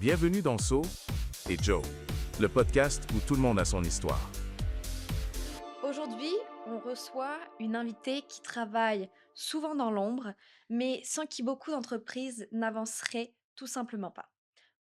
Bienvenue dans So et Joe, le podcast où tout le monde a son histoire. Aujourd'hui, on reçoit une invitée qui travaille souvent dans l'ombre, mais sans qui beaucoup d'entreprises n'avanceraient tout simplement pas.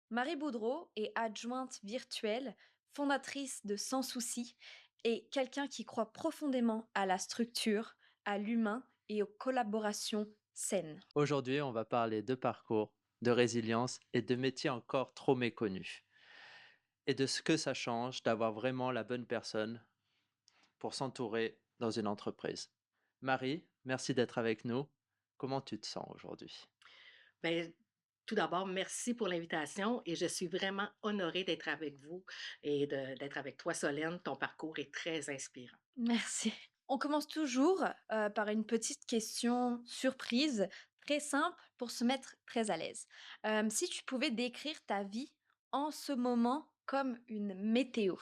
Marie Boudreau est adjointe virtuelle, fondatrice de Sans Souci et quelqu'un qui croit profondément à la structure, à l'humain et aux collaborations saines. Aujourd'hui, on va parler de parcours, de résilience et de métiers encore trop méconnus. Et de ce que ça change d'avoir vraiment la bonne personne pour s'entourer dans une entreprise. Marie, merci d'être avec nous. Comment tu te sens aujourd'hui? Ben, tout d'abord, merci pour l'invitation et je suis vraiment honorée d'être avec vous et d'être avec toi, Solène. Ton parcours est très inspirant. Merci. On commence toujours par une petite question surprise, très simple pour se mettre très à l'aise. Si tu pouvais décrire ta vie en ce moment comme une météo,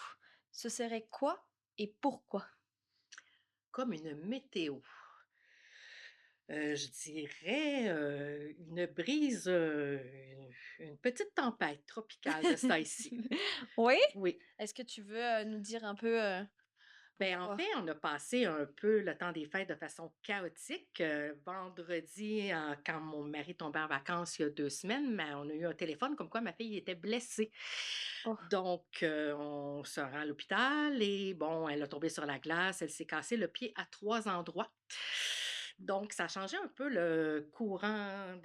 ce serait quoi et pourquoi? Comme une météo, je dirais une brise, une petite tempête tropicale de ce temps-ci. Oui? Oui. Est-ce que tu veux nous dire un peu Ben, en pourquoi? fait, on a passé un peu le temps des fêtes de façon chaotique. Vendredi, quand mon mari tombait en vacances il y a 2 semaines, on a eu un téléphone comme quoi ma fille était blessée. Oh. Donc, on se rend à l'hôpital et bon, elle a tombé sur la glace, elle s'est cassé le pied à 3 endroits. Donc, ça a changé un peu le courant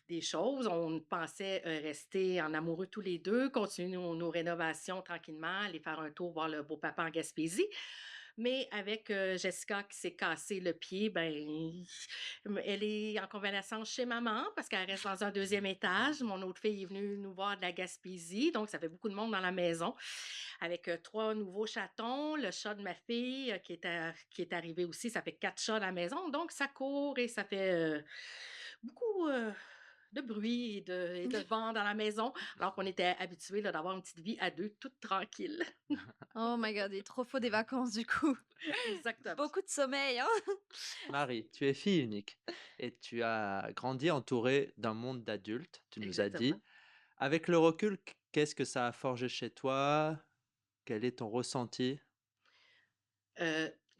des choses. On pensait rester en amoureux tous les deux, continuer nos rénovations tranquillement, aller faire un tour voir le beau-papa en Gaspésie. Mais avec Jessica qui s'est cassé le pied, ben, elle est en convalescence chez maman parce qu'elle reste dans un deuxième étage. Mon autre fille est venue nous voir de la Gaspésie, donc ça fait beaucoup de monde dans la maison. Avec 3 nouveaux chatons, le chat de ma fille qui est arrivé aussi, ça fait 4 chats à la maison. Donc ça court et ça fait beaucoup de bruit et de vent dans la maison, alors qu'on était habitués là, d'avoir une petite vie à deux, toute tranquille. Oh my god, il est trop faux des vacances du coup. Exactement. Beaucoup de sommeil, hein? Marie, tu es fille unique et tu as grandi entourée d'un monde d'adultes, tu nous as Exactement. dit. Avec le recul, qu'est-ce que ça a forgé chez toi? Quel est ton ressenti?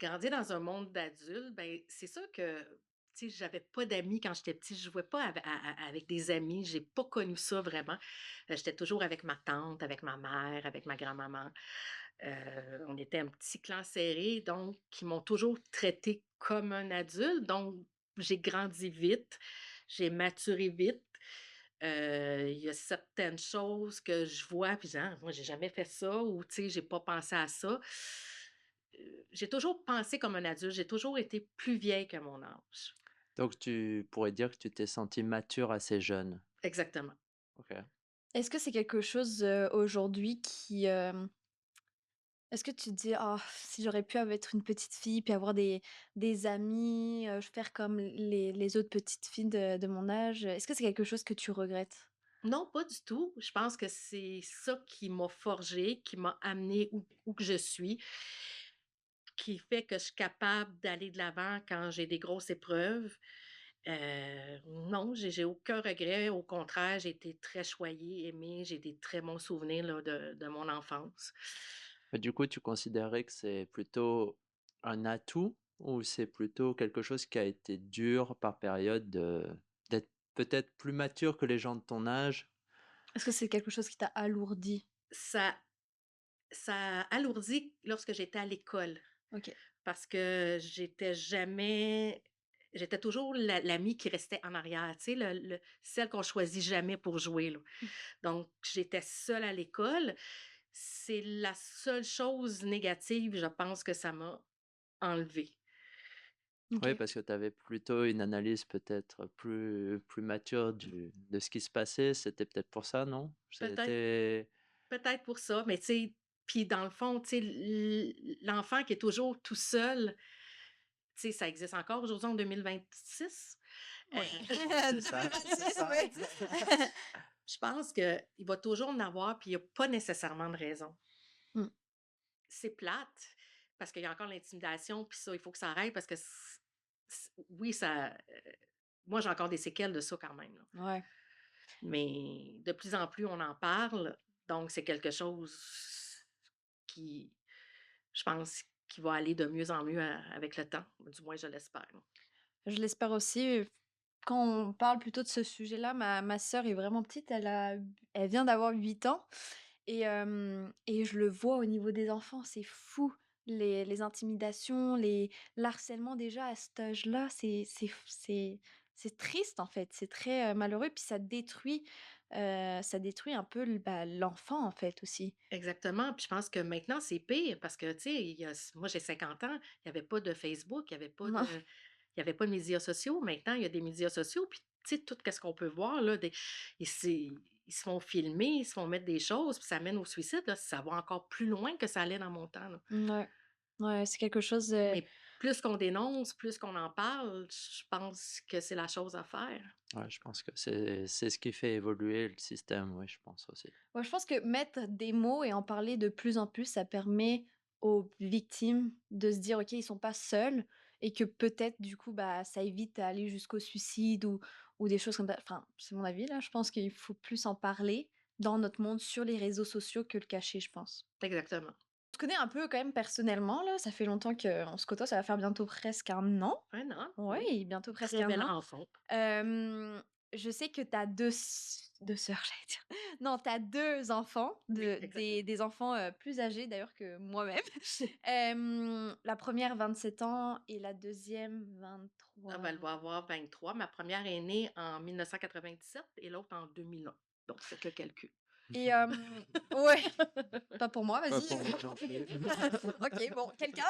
Grandir dans un monde d'adultes, ben, c'est sûr que, tu sais, j'avais pas d'amis quand j'étais petite. Je jouais pas avec des amis. J'ai pas connu ça vraiment. J'étais toujours avec ma tante, avec ma mère, avec ma grand-maman. On était un petit clan serré, donc qui m'ont toujours traitée comme un adulte. Donc, j'ai grandi vite, j'ai maturé vite. Il y a certaines choses que je vois, puis je dis: «Ah, moi, j'ai jamais fait ça» ou tu sais, j'ai pas pensé à ça. J'ai toujours pensé comme un adulte, j'ai toujours été plus vieille que mon âge. Donc tu pourrais dire que tu t'es sentie mature assez jeune. Exactement. Ok. Est-ce que c'est quelque chose aujourd'hui qui, est-ce que tu te dis: «Oh, si j'aurais pu être une petite fille, puis avoir des amis, faire comme les autres petites filles de mon âge», est-ce que c'est quelque chose que tu regrettes? Non, pas du tout. Je pense que c'est ça qui m'a forgée, qui m'a amenée où que je suis, qui fait que je suis capable d'aller de l'avant quand j'ai des grosses épreuves. Non, j'ai aucun regret. Au contraire, j'ai été très choyée, aimée. J'ai des très bons souvenirs là, de mon enfance. Mais du coup, tu considérais que c'est plutôt un atout ou c'est plutôt quelque chose qui a été dur par période d'être peut-être plus mature que les gens de ton âge? Est-ce que c'est quelque chose qui t'a alourdi? Ça, ça alourdit lorsque j'étais à l'école. OK. Parce que j'étais toujours l'amie qui restait en arrière, tu sais, celle qu'on choisit jamais pour jouer, là. Mmh. Donc j'étais seule à l'école. C'est la seule chose négative, je pense, que ça m'a enlevée. Oui, OK. parce que tu avais plutôt une analyse peut-être plus mature de ce qui se passait. C'était peut-être pour ça, non? Peut-être C'était... peut-être pour ça, mais tu sais, puis dans le fond, tu sais, l'enfant qui est toujours tout seul, tu sais, ça existe encore aujourd'hui en 2026. Oui. C'est ça, c'est 2026, ça. oui. Je pense qu'il va toujours en avoir, puis il y a pas nécessairement de raison. Mmh. C'est plate, parce qu'il y a encore l'intimidation, puis ça, il faut que ça arrête parce que oui, ça, moi, j'ai encore des séquelles de ça quand même, là. Ouais. Mais de plus en plus, on en parle, donc c'est quelque chose qui, je pense, qui va aller de mieux en mieux avec le temps, du moins je l'espère. Je l'espère aussi, quand on parle plutôt de ce sujet-là, ma sœur est vraiment petite, elle vient d'avoir 8 ans et je le vois au niveau des enfants, c'est fou. Les intimidations, l'harcèlement déjà à cet âge-là, c'est triste en fait, c'est très, malheureux puis ça détruit un peu l'enfant en fait aussi. Exactement, puis je pense que maintenant, c'est pire parce que, tu sais, moi j'ai 50 ans, il y avait pas de Facebook, Non. il y avait pas de médias sociaux. Maintenant, il y a des médias sociaux, puis tu sais, tout ce qu'on peut voir là, ils se font filmer, ils se font mettre des choses, puis ça mène au suicide, là, ça va encore plus loin que ça allait dans mon temps, là. Ouais. Ouais, c'est quelque chose, Mais plus qu'on dénonce, plus qu'on en parle, je pense que c'est la chose à faire. Ouais, je pense que c'est ce qui fait évoluer le système, oui, je pense aussi. ouais, je pense que mettre des mots et en parler de plus en plus, ça permet aux victimes de se dire: «OK, ils sont pas seuls» et que peut-être du coup, bah, ça évite d'aller jusqu'au suicide ou des choses comme ça. Enfin, c'est mon avis là, je pense qu'il faut plus en parler dans notre monde sur les réseaux sociaux que le cacher, je pense. Exactement. On se connaît un peu quand même personnellement là, ça fait longtemps qu'on se côtoie, ça va faire bientôt presque 1 an. Un an, oui. Oui, bientôt presque Très un belle an. rencontre. Hem, je sais que tu as 2 sœurs, j'allais dire. Non, tu as 2 enfants, Oui, exactement. des enfants, plus âgés d'ailleurs que moi-même. La première 27 ans et la deuxième Ah 23. ben, elle va avoir 23. Ma première est née en 1997 et l'autre en 2001. Donc faites le calcul. Et ouais, pas pour moi, Pas vas-y. pour moi non plus. OK, bon, quelqu'un?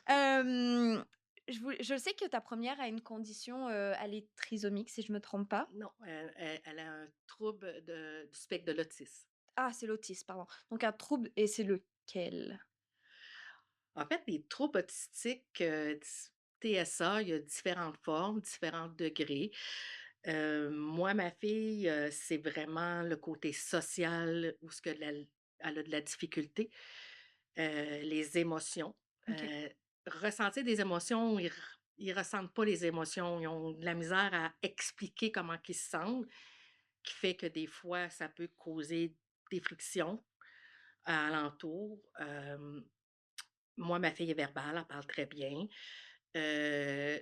Hem, je sais que ta première a une condition, elle est trisomique si je me trompe pas? Non, elle a un trouble du spectre de l'autisme. Ah, c'est l'autisme, pardon. Donc un trouble et c'est lequel? En fait, les troubles autistiques, TSA, il y a différentes formes, différents degrés. Moi, ma fille, c'est vraiment le côté social où ce que elle a de la difficulté. Les émotions. OK. Ressentir des émotions, ils ressentent pas les émotions. Ils ont de la misère à expliquer comment ils se sentent, qui fait que des fois, ça peut causer des frictions à alentour. Moi, ma fille est verbale, elle parle très bien. Heu,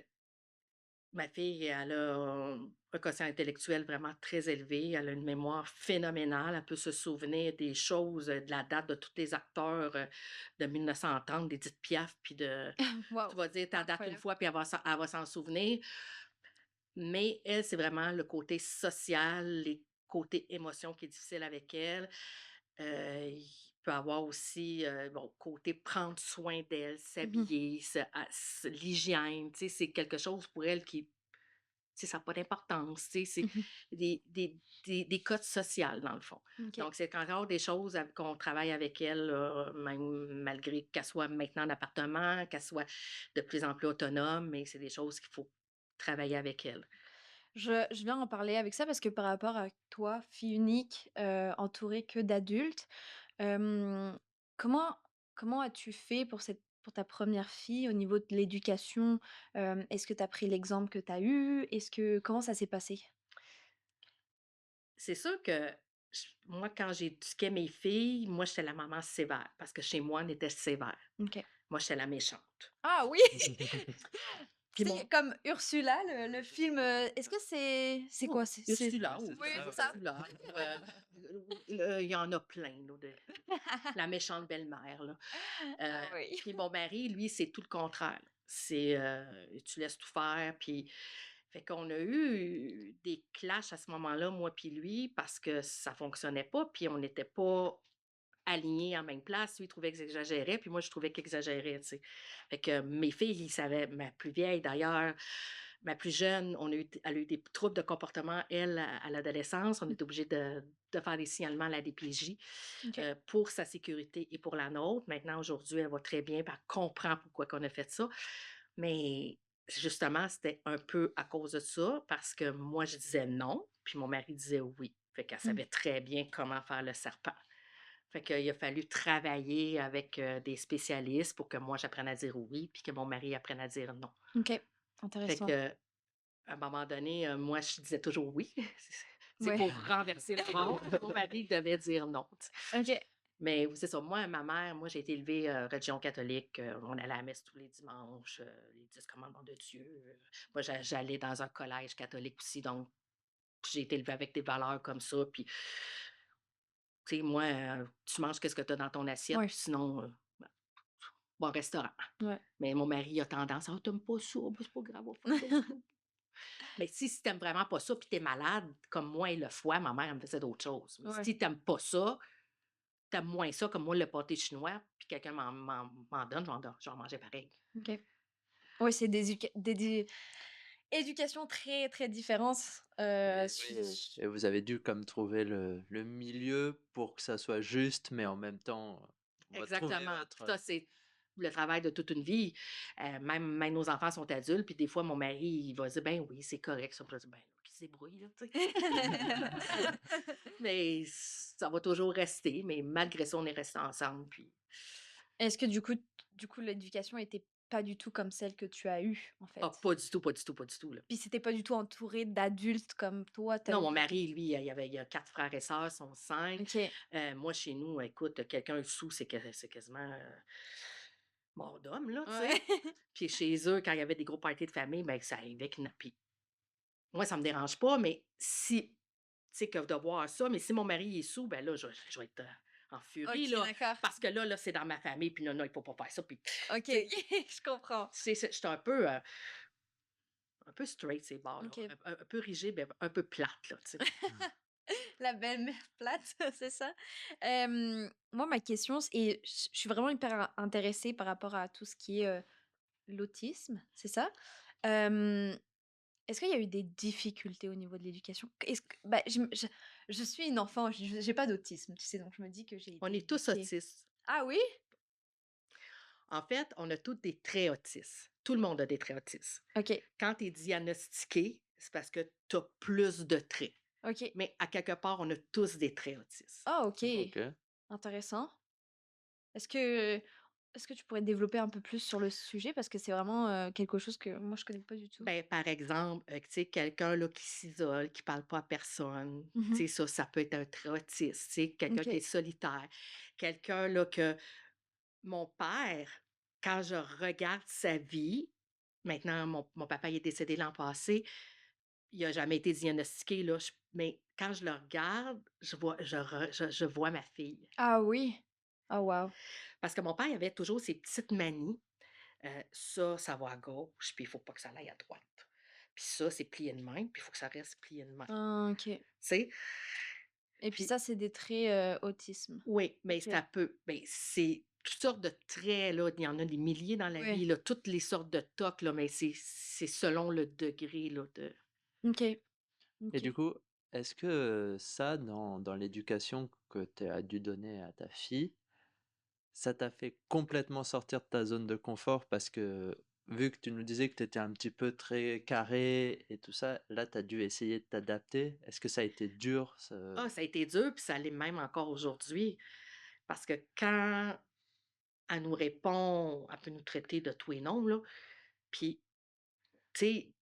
Ma fille, elle a un quotient intellectuel vraiment très élevé. Elle a une mémoire phénoménale. Elle peut se souvenir des choses, de la date de tous les acteurs, de 1930, d'Édith Piaf, puis de tu Waouh, vas dire ta date une incroyable. fois, puis elle va s'en souvenir. Mais elle, c'est vraiment le côté social, les côtés émotions qui est difficile avec elle. Il peut avoir aussi, bon, côté prendre soin d'elle, Mmh. s'habiller, l'hygiène, tu sais, c'est quelque chose pour elle qui, tu sais, ça a pas d'importance, tu sais, c'est Mmh. des codes sociales, dans le fond. OK. Donc c'est encore des choses qu'on travaille avec elle, même malgré qu'elle soit maintenant en appartement, qu'elle soit de plus en plus autonome, mais c'est des choses qu'il faut travailler avec elle. Je viens en parler avec ça parce que par rapport à toi, fille unique, entourée que d'adultes, hem, comment comment as-tu fait pour ta première fille au niveau de l'éducation? Est-ce que tu as pris l'exemple que tu as eu? Comment ça s'est passé? C'est sûr que moi, quand j'éduquais mes filles, moi, j'étais la maman sévère parce que chez moi, on était sévère. OK. Moi, j'étais la méchante. Ah oui! Puis Tu sais, mon comme Ursula, le film, est-ce que c'est oh, quoi? Ouais, Ursula, c'est Oui, ça, c'est ouais. ça. Ursula, il y en a plein, là, la méchante belle-mère, là. Ah oui. Puis mon mari, lui, c'est tout le contraire. C'est, tu laisses tout faire, puis fait qu'on a eu des clashs à ce moment-là, moi puis lui, parce que ça fonctionnait pas, puis on n'était pas alignés en même place. Lui, il trouvait que j'exagérais, puis moi, je trouvais qu'il exagérait, tu sais. Fait que mes filles, ils savaient, ma plus vieille d'ailleurs, ma plus jeune, elle a eu des troubles de comportement, elle, à l'adolescence. On est obligé de faire des signalements à la DPJ OK. pour sa sécurité et pour la nôtre. Maintenant, aujourd'hui, elle va très bien, puis elle comprend pourquoi on a fait ça. Mais justement, c'était un peu à cause de ça, parce que moi, je disais non, puis mon mari disait oui. Fait qu'elle Mmh. savait très bien comment faire le serpent. Fait qu'il a fallu travailler avec, des spécialistes pour que moi j'apprenne à dire oui, puis que mon mari apprenne à dire non. OK. Fait Intéressant. que à un moment donné, moi je disais toujours oui. sais, Ouais. pour renverser le monde. Mon mari devait dire non. OK. Mais c'est ça, moi, ma mère, moi, j'ai été élevée religion catholique. On allait à la messe tous les dimanches, les 10 commandements de Dieu. Moi, j'allais dans un collège catholique aussi, donc j'ai été élevée avec des valeurs comme ça. Puis, tu sais, moi, tu manges qu'est-ce que tu as dans ton assiette, Ouais. puis sinon, ben, va au restaurant. Ouais. Mais mon mari a tendance, ah, t'aimes pas ça, ben, c'est pas grave, on va faire d'autres choses. Mais si t'aimes vraiment pas ça, puis t'es malade, comme moi et le foie, ma mère, elle me faisait d'autres choses. Mais Ouais. si t'aimes pas ça, t'aimes moins ça, comme moi, le pâté chinois, puis quelqu'un m'en donne, je vais en manger pareil. OK. Ouais, c'est des éducations très, très différentes, Et su oui, et vous avez dû comme trouver le milieu pour que ça soit juste, mais en même temps, on va trouver Exactement. Puis votre... ça, c'est le travail de toute une vie. Même nos enfants sont adultes, puis des fois, mon mari, il va dire, ben oui, c'est correct, ça. Puis je dis, ben, qui se débrouille, là, tu sais. Mais ça va toujours rester, mais malgré ça, on est restés ensemble, puis Est-ce que du coup, l'éducation était pas du tout comme celle que tu as eue, en ah, fait? pas du tout, pas du tout, pas du tout, là. Puis c'était pas du tout entouré d'adultes comme toi, tu Non, eu mon quelqu'un. mari, lui, il a 4 frères et sœurs, sont 5. OK. Moi, chez nous, écoute, quelqu'un sous, c'est quasiment mort d'homme, là, tu Ouais. sais. Puis chez eux, quand il y avait des gros parties de famille, ben ça arrivait que puis moi, ça me dérange pas, mais si, tu sais, que de voir ça, mais si mon mari est sous, ben là, je vais être en furie, OK, là, d'accord. parce que là, c'est dans ma famille, puis non, non, il faut pas faire ça, puis, tu OK, sais, OK, je comprends. j'étais un peu straight, ces bords-là, OK. un peu rigide, mais un peu plate, là, tu sais. La belle-mère plate, c'est ça? Moi, ma question, c et je suis vraiment hyper intéressée par rapport à tout ce qui est, l'autisme, c'est ça? Hem, Est-ce qu'il y a eu des difficultés au niveau de l'éducation? Est-ce que bah, je suis une enfant, j'ai pas d'autisme, tu sais? Donc je me dis que j'ai On été est tous éduquée. autistes. Ah oui? En fait, on a tous des traits autistes. Tout le monde a des traits autistes. OK, Quand tu es diagnostiqué, c'est parce que tu as plus de traits. OK. Mais à quelque part, on a tous des traits autistes. Ah OK, OK. intéressant. Est-ce que est-ce que tu pourrais développer un peu plus sur le sujet? Parce que c'est vraiment, quelque chose que moi je connais pas du tout. Ben, par exemple, tu sais, quelqu'un là, qui s'isole, qui parle pas à personne, Mmh. tu sais, ça peut être un trait autiste. Tu sais, quelqu'un qui est OK. solitaire. Quelqu'un là, que mon père, quand je regarde sa vie, maintenant, mon papa il est décédé l'an passé, il a jamais été diagnostiqué, là, mais quand je le regarde, je vois ma fille. Ah oui? Ah waouh! Parce que mon père, il avait toujours ses petites manies. Ça va à gauche, puis il faut pas que ça aille à droite. Puis ça, c'est plié de même, puis il faut que ça reste plié de même. Tu Ah OK. sais? Et puis Puis ça, c'est des traits, autisme? oui, mais OK. ça peut. Ben, c'est toutes sortes de traits, là. Il y en a des milliers dans la Ouais. vie, là, toutes les sortes de tocs, là, mais c'est selon le degré, là, de. OK. Et OK. du coup, est-ce que ça, dans l'éducation que tu as dû donner à ta fille, ça t'a fait complètement sortir de ta zone de confort parce que vu que tu nous disais que tu étais un petit peu très carré et tout ça, là, tu as dû essayer de t'adapter. Est-ce que ça a été dur? Ah, ça a été dur, puis ça l'est même encore aujourd'hui. Parce que quand elle nous répond, elle peut nous traiter de tout et non, là. Puis, tu sais,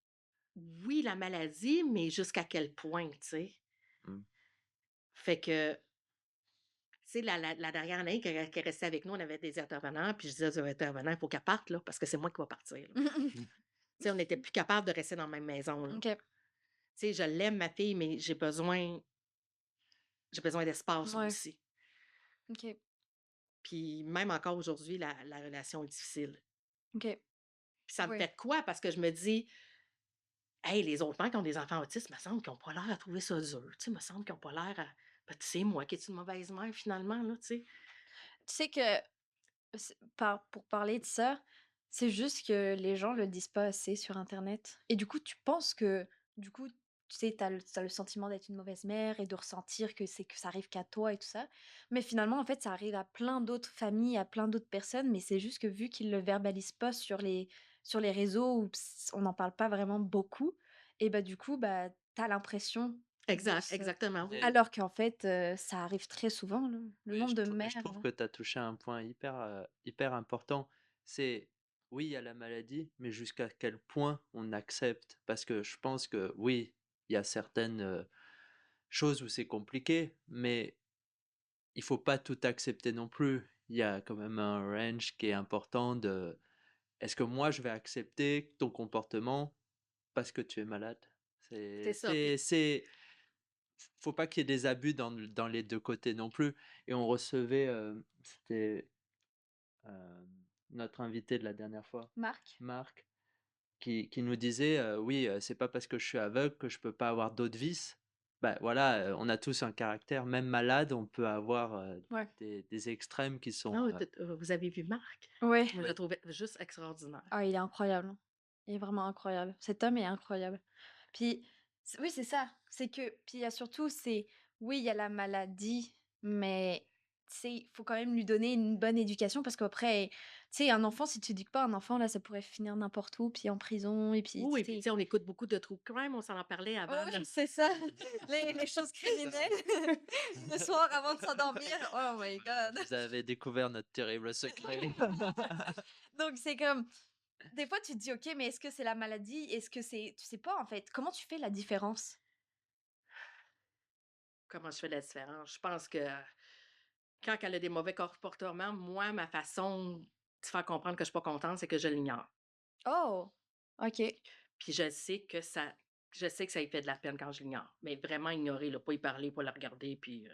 oui, la maladie, mais jusqu'à quel point, tu sais? Hmm. Fait que, tu sais, la dernière année qu'elle est restée avec nous, on avait des intervenants, puis je disais aux intervenants: «Il faut qu'elle parte, là, parce que c'est moi qui va partir, là». Tu sais, on n'était plus capable de rester dans la même maison, là. OK. Tu sais, je l'aime, ma fille, mais j'ai besoin d'espace, moi Ouais. aussi. OK. Puis même encore aujourd'hui, la relation est difficile. OK. Puis ça me Ouais. fait quoi? Parce que je me dis: «Hey, les autres mères qui ont des enfants autistes, me semble qu'ils ont pas l'air à trouver ça dur, tu sais, me semble qu'ils ont pas l'air à ben, tu sais, moi qui est une mauvaise mère finalement, là», tu sais? Tu sais que pour parler de ça, c'est juste que les gens le disent pas assez sur internet et du coup, tu penses que du coup, tu sais, tu as le sentiment d'être une mauvaise mère et de ressentir que ça arrive qu'à toi et tout ça. Mais finalement, en fait, ça arrive à plein d'autres familles, à plein d'autres personnes, mais c'est juste que vu qu'ils le verbalisent pas sur les réseaux ou on n'en parle pas vraiment beaucoup et bah, du coup, bah, tu as l'impression de Exact, se exactement, oui. Et alors qu'en fait, ça arrive très souvent, le oui, nombre de je mères, trouve que tu as touché un point hyper important. C'est, oui, il y a la maladie, mais jusqu'à quel point on accepte. Parce que je pense que, oui, il y a certaines choses où c'est compliqué, mais il faut pas tout accepter non plus. Il y a quand même un range qui est important de est-ce que moi je vais accepter ton comportement parce que tu es malade? C'est ça. Puis Faut pas qu'il y ait des abus dans les 2 côtés non plus et on recevait, c'était, hem, notre invité de la dernière fois, Marc? Marc, qui nous disait, «Oui, c'est pas parce que je suis aveugle que je peux pas avoir d'autres vices». Bah, voilà, on a tous un caractère, même malade, on peut avoir, Ouais. des extrêmes qui ah sont, oui, vous avez vu Marc? Ouais. Moi, je le trouvais juste extraordinaire. Ah, il est incroyable, hein. Il est vraiment incroyable. Cet homme est incroyable. Puis, oui, c'est ça. C'est que, puis il y a surtout, oui, il y a la maladie, mais il faut quand même lui donner une bonne éducation parce qu'après, tu sais, un enfant, si tu éduques pas un enfant, là, ça pourrait finir n'importe où, puis en prison, et puis, Oui, tu oui, puis tu sais. sais, on écoute beaucoup de true crime, on s'en en parlait avant, là. Oui, c'est ça. Les choses criminelles. Le soir avant de s'endormir. Oh my God. vous avez découvert notre terrible secret. Donc, c'est comme, des fois, tu te dis, OK, mais est-ce que c'est la maladie? Est-ce que c'est, tu sais pas, en fait. Comment tu fais la différence? Comment je fais la différence? Je pense que quand elle a des mauvais comportements, moi, ma façon de faire comprendre que je suis pas contente, c'est que je l'ignore. Oh! OK. Puis je sais que ça lui fait de la peine quand je l'ignore, mais vraiment ignorer, là, pas y parler, pas la regarder, puis,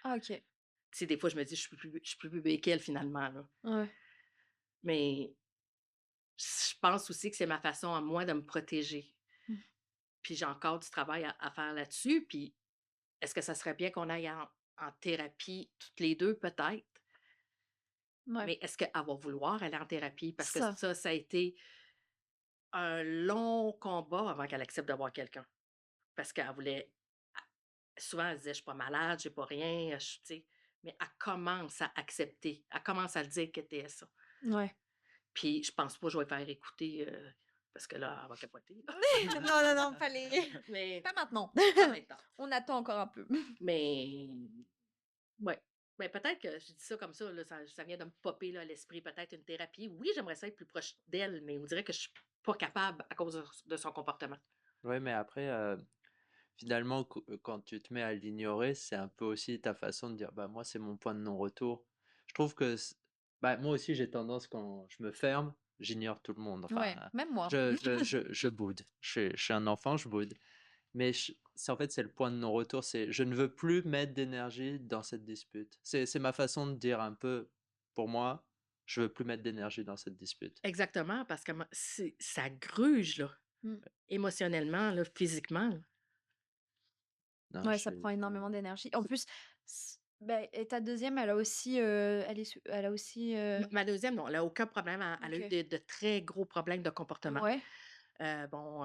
Ah, OK. tu sais, des fois, je me dis: Je suis plus bébé qu'elle, finalement», là. Ouais. Mais je pense aussi que c'est ma façon à moi de me protéger. Mmh. Puis j'ai encore du travail à faire là-dessus, puis est-ce que ça serait bien qu'on aille en thérapie toutes les 2 peut-être? Ouais. Mais est-ce qu'elle va vouloir aller en thérapie? Parce que Ça. ça a été un long combat avant qu'elle accepte de voir quelqu'un. Parce qu'elle voulait souvent, elle disait: «Je suis pas malade, j'ai pas rien, tu sais?» Mais elle commence à accepter, elle commence à le dire qu'elle était ça. Ouais. Puis je pense pas que je vais faire écouter, parce que là, elle va capoter. Non, non, non, pas les Mais pas maintenant. pas maintenant. On attend encore un peu. Mais ouais. Mais peut-être que je dis ça comme ça, là, ça vient de me popper là, à l'esprit, peut-être une thérapie. Oui, j'aimerais ça être plus proche d'elle, mais on dirait que je suis pas capable à cause de son comportement. Ouais, mais après, finalement, quand tu te mets à l'ignorer, c'est un peu aussi ta façon de dire, bah moi, c'est mon point de non-retour. Je trouve que, bah, moi aussi, j'ai tendance, quand je me ferme, j'ignore tout le monde. Enfin, Ouais, même moi. je boude. Je suis un enfant, je boude. Mais en fait, c'est le point de non-retour. C'est, je ne veux plus mettre d'énergie dans cette dispute. C'est ma façon de dire un peu, pour moi, je veux plus mettre d'énergie dans cette dispute. Exactement, parce que ça gruge, là, Mmh. émotionnellement, là, physiquement, là. Non, Ouais, ça prend énormément d'énergie. En plus, et ta deuxième, elle a aussi, elle a aussi, Ma deuxième, non, elle a aucun problème. Elle a eu OK. de très gros problèmes de comportement. Ouais, Bon,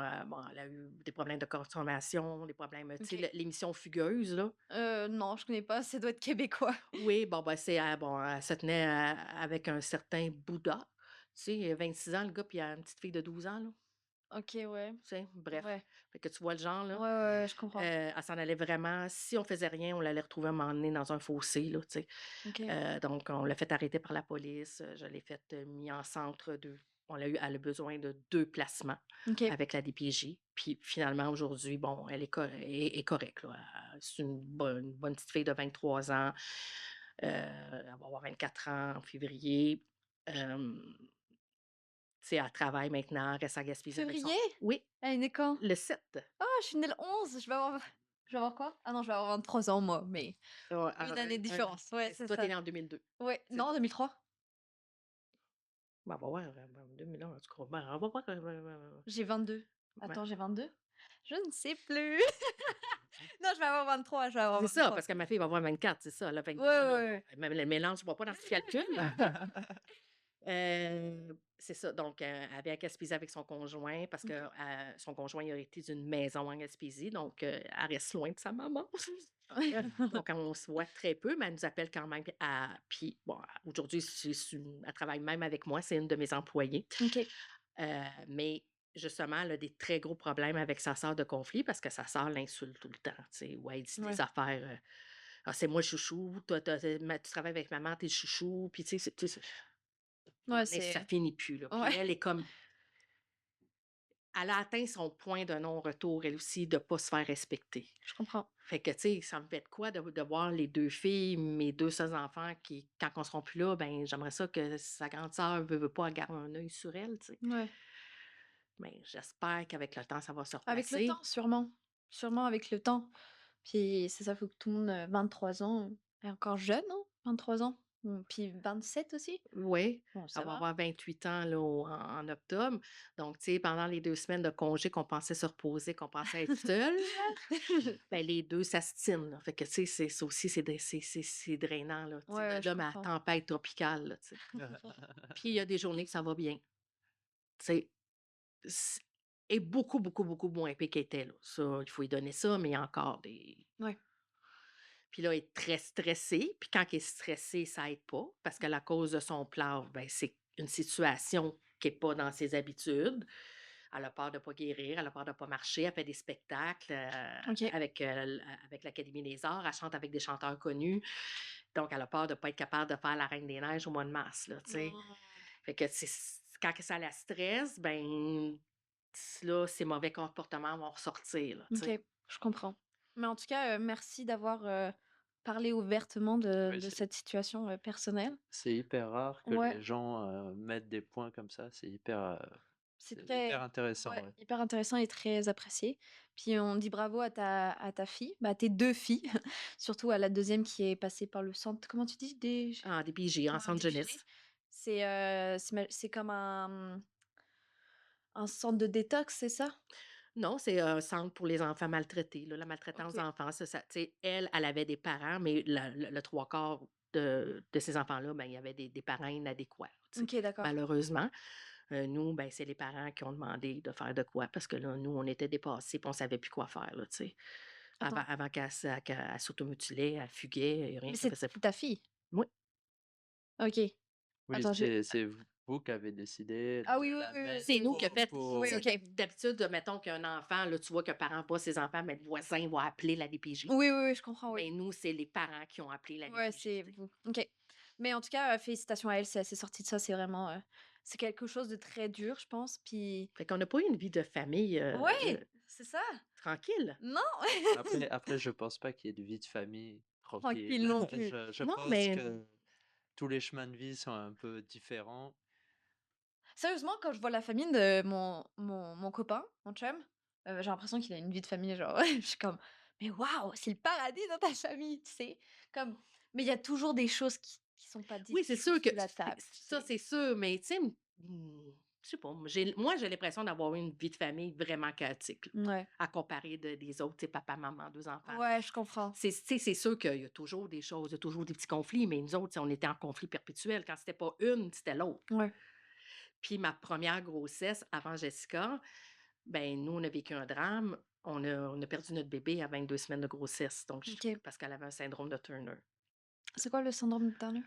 elle a eu des problèmes de consommation, des problèmes, tu sais, OK. l'émission Fugueuse, là. Non, je connais pas, ça doit être québécois. Oui, bon, ben, bon, elle se tenait avec un certain Bouddha. Tu sais, il a 26 ans, le gars, puis il a une petite fille de 12 ans, là. OK, ouais. Tu sais, bref. Ouais. Fait que tu vois le genre, Ouais, là. ouais, ouais, je comprends. Elle s'en allait vraiment. Si on faisait rien, on l'allait retrouver à un moment donné dans un fossé, là, tu sais. OK. Donc, on l'a fait arrêter par la police. Je l'ai fait mis en centre de. Elle a besoin de 2 placements OK. avec la DPJ. Puis finalement, aujourd'hui, bon, est correcte, là. C'est une bonne petite fille de 23 ans. Elle va avoir 24 ans en février. Euh, Tu sais, elle travaille maintenant, elle reste à Gaspésie avec son. Février? Oui, Elle est née quand? le 7. Ah, je suis née le 11, je vais avoir quoi? Ah non, je vais avoir 23 ans moi, mais Ouais, une année de différence. Ouais, c'est toi, t'es ça. né en 2002. Ouais, C'est non, 2003. Ben, on va voir, 2001, en tout cas, ben, on va voir, J'ai 22. ben, Attends, j'ai 22? Je ne sais plus. Non, je vais avoir 23, je vais avoir c'est ça, 23. parce que ma fille va avoir 24, c'est ça, elle a Ouais, 23, ouais, là, bon, ouais. même le mélange va pas dans ce calcul. C'est ça, donc elle vient à Gaspésie avec son conjoint parce que, OK. son conjoint, il a hérité d'une maison en Gaspésie, donc elle reste loin de sa maman. Donc on se voit très peu, mais elle nous appelle quand même puis bon, aujourd'hui, elle travaille même avec moi, c'est une de mes employées. OK. Mais justement, elle a des très gros problèmes avec sa sœur de conflit parce que sa sœur l'insulte tout le temps, tu sais, ou elle dit des Ouais. affaires, «Ah, c'est moi le chouchou, toi, tu travailles avec maman, t'es le chouchou», puis tu sais, à un Ouais, moment donné, ça c'est finit plus, là. Puis ouais. elle est comme elle a atteint son point de non-retour, elle aussi, de pas se faire respecter. Je comprends. Fait que, tu sais, ça me fait de quoi de voir les 2 filles, mes 2 seuls enfants qui, quand on seront plus là, ben j'aimerais ça que sa grande sœur veut pas, elle garde un œil sur elle, tu sais. Ouais. Mais j'espère qu'avec le temps, ça va se Avec le replacer. temps, sûrement. Sûrement avec le temps. Puis c'est ça, faut que tout le monde, 23 ans, est encore jeune, hein, 23 ans. Puis 27 aussi? Oui, Bon, elle ça va va. avoir 28 ans là, en octobre. Donc, tu sais, pendant les 2 semaines de congé qu'on pensait se reposer, qu'on pensait être seul, ben les 2 s'astinent, là. Fait que, tu sais, c'est ça aussi, c'est drainant, là, tu sais, Ouais, ouais, de je là, ma comprends. tempête tropicale, là, tu sais. Puis il y a des journées que ça va bien, tu sais. S est beaucoup, beaucoup, beaucoup moins pire qu'elle était, là. Ça, il faut lui donner ça, mais il y a encore des Ouais. puis là, elle est très stressée, puis quand elle est stressée, ça aide pas parce que la cause de son plâtre, ben, c'est une situation qui est pas dans ses habitudes. Elle a peur de pas guérir, elle a peur de pas marcher, elle fait des spectacles, OK. avec l'Académie des arts, elle chante avec des chanteurs connus, donc elle a peur de pas être capable de faire la Reine des neiges au mois de mars, là, tu sais? Mmh. Fait que quand que ça la stresse, ben, là, ses mauvais comportements vont ressortir, là, tu OK, sais? je comprends. Mais en tout cas, merci d'avoir, parlé ouvertement de Oui, de cette situation, personnelle. c'est hyper rare que Ouais, les gens mettent des points comme ça. c'est C'est hyper très intéressant, ouais, ouais. hyper intéressant et très apprécié. Puis on dit bravo à ta fille, bah, à tes 2 filles, surtout à la deuxième qui est passée par le centre comment tu dis? Ah, des PG, en centre DPG. jeunesse. C'est comme un centre de détox, c'est ça? Non, c'est un centre pour les enfants maltraités, là, la maltraitance OK. d'enfants, ça tu sais, elle avait des parents, mais le 3/4 de ces enfants-là, ben, il y avait des parents inadéquats, tu sais. OK, d'accord. Malheureusement, nous, ben, c'est les parents qui ont demandé de faire de quoi parce que là, nous, on était dépassés puis on savait plus quoi faire, là, tu sais. Avant Attends, avant qu'elle s'automutilait, elle fuguait et rien, mais ça c'est faisait c'est ta fille? oui. OK. Oui, Attends, j'ai c'est vous qui avez décidé ah de oui, oui, la oui, oui, mettre C'est oui, nous qui a pour fait tu oui, sais, OK. d'habitude, mettons qu'un enfant, là, tu vois qu'un parent bat ses enfants, mais le voisin va appeler la DPJ. Oui, oui, oui, je comprends, oui. Mais nous, c'est les parents qui ont appelé la Ouais, DPJ, c'est tu sais. vous. OK. Mais en tout cas, félicitations à elle si elle s'est sortie de ça, c'est vraiment, c'est quelque chose de très dur, je pense, puis Fait qu'on n'a pas eu une vie de famille, ouais, c'est ça. tranquille. Non, après, je pense pas qu'il y ait de vie de famille tranquille tranquille. non plus. Je Non, pense mais que tous les chemins de vie sont un peu différents. Sérieusement, quand je vois la famille de mon copain, mon chum, j'ai l'impression qu'il a une vie de famille, genre, je suis comme: «Mais waouh, c'est le paradis dans ta famille», tu sais? Comme mais il y a toujours des choses qui sont pas dites, oui, qui c'est sont sûr que sous la table, tu ça, sais? c'est sûr, mais tu sais, je sais pas, moi, j'ai l'impression d'avoir eu une vie de famille vraiment chaotique, là, Ouais. à comparer des autres, tu sais, papa, maman, 2 enfants. Ouais, je comprends. Tu sais, c'est sûr qu'il y a toujours des choses, il y a toujours des petits conflits, mais nous autres, tu sais, on était en conflit perpétuel. Quand c'était pas une, c'était l'autre. Ouais. Puis ma première grossesse avant Jessica, ben nous, on a vécu un drame. On a perdu notre bébé à 22 semaines de grossesse, donc OK. parce qu'elle avait un syndrome de Turner. C'est quoi le syndrome de Turner?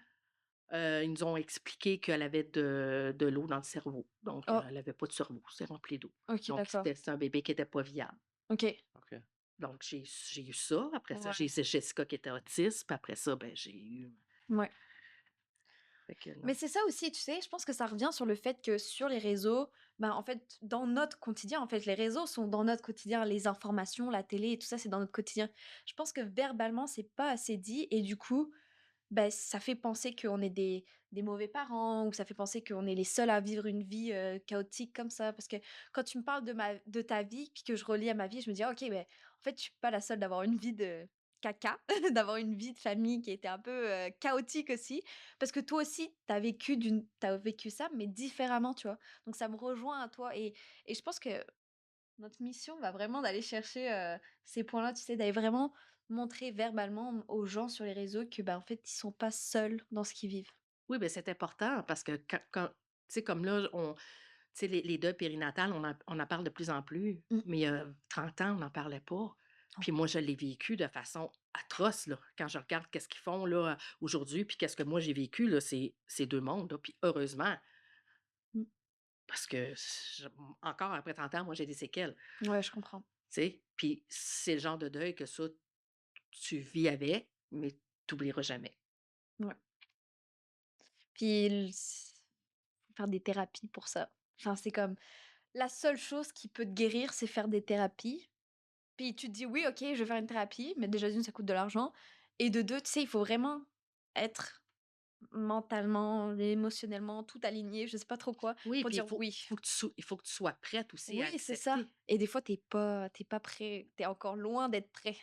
Ils nous ont expliqué qu'elle avait de l'eau dans le cerveau, donc Oh, elle avait pas de cerveau, c'est rempli d'eau. OK, Donc d'accord. c'est un bébé qui était pas viable. OK. OK. Donc j'ai eu ça. Après ça, j'ai Ouais. eu Jessica qui était autiste, puis après ça, ben j'ai eu Ouais. fait que Mais non. c'est ça aussi, tu sais, je pense que ça revient sur le fait que sur les réseaux, ben, en fait, dans notre quotidien, en fait, les réseaux sont dans notre quotidien, les informations, la télé et tout ça, c'est dans notre quotidien. Je pense que verbalement, c'est pas assez dit et du coup, ben, ça fait penser qu'on est des mauvais parents ou ça fait penser qu'on est les seuls à vivre une vie, chaotique comme ça. Parce que quand tu me parles de ta vie, puis que je relis à ma vie, je me dis: «Ah OK, ben en fait, je suis pas la seule d'avoir une vie de caca, d'avoir une vie de famille qui était un peu, chaotique aussi». Parce que toi aussi, t'as vécu ça, mais différemment, tu vois? Donc ça me rejoint à toi et je pense que notre mission va vraiment d'aller chercher, ces points-là, tu sais, d'aller vraiment montrer verbalement aux gens sur les réseaux que, bah, en fait, ils sont pas seuls dans ce qu'ils vivent. Oui, ben c'est important parce que quand tu sais, comme là, tu sais, les deuils périnatales, on en parle de plus en plus, Mmh. mais il y a 30 ans, on n'en parlait pas. Non. Puis moi, je l'ai vécu de façon atroce, là. Quand je regarde qu'est-ce qu'ils font, là, aujourd'hui, puis qu'est-ce que moi j'ai vécu, là, c'est 2 mondes, là. Puis heureusement, Mmh. parce que encore après 30 ans, moi, j'ai des séquelles, Ouais, je comprends. tu sais? Puis c'est le genre de deuil que ça, tu vis avec, mais tu oublieras jamais. Ouais. Puis l s faut faire des thérapies pour ça. Enfin, c'est comme la seule chose qui peut te guérir, c'est faire des thérapies. Puis tu te dis: «Oui, OK, je vais faire une thérapie», mais déjà d'une, ça coûte de l'argent et de 2, tu sais, il faut vraiment être mentalement, émotionnellement, tout aligné, je sais pas trop quoi, Oui, pour puis dire oui. il faut que tu sois prête aussi à Oui, c'est ça accepter. et des fois, t'es pas prêt, t'es encore loin d'être prêt.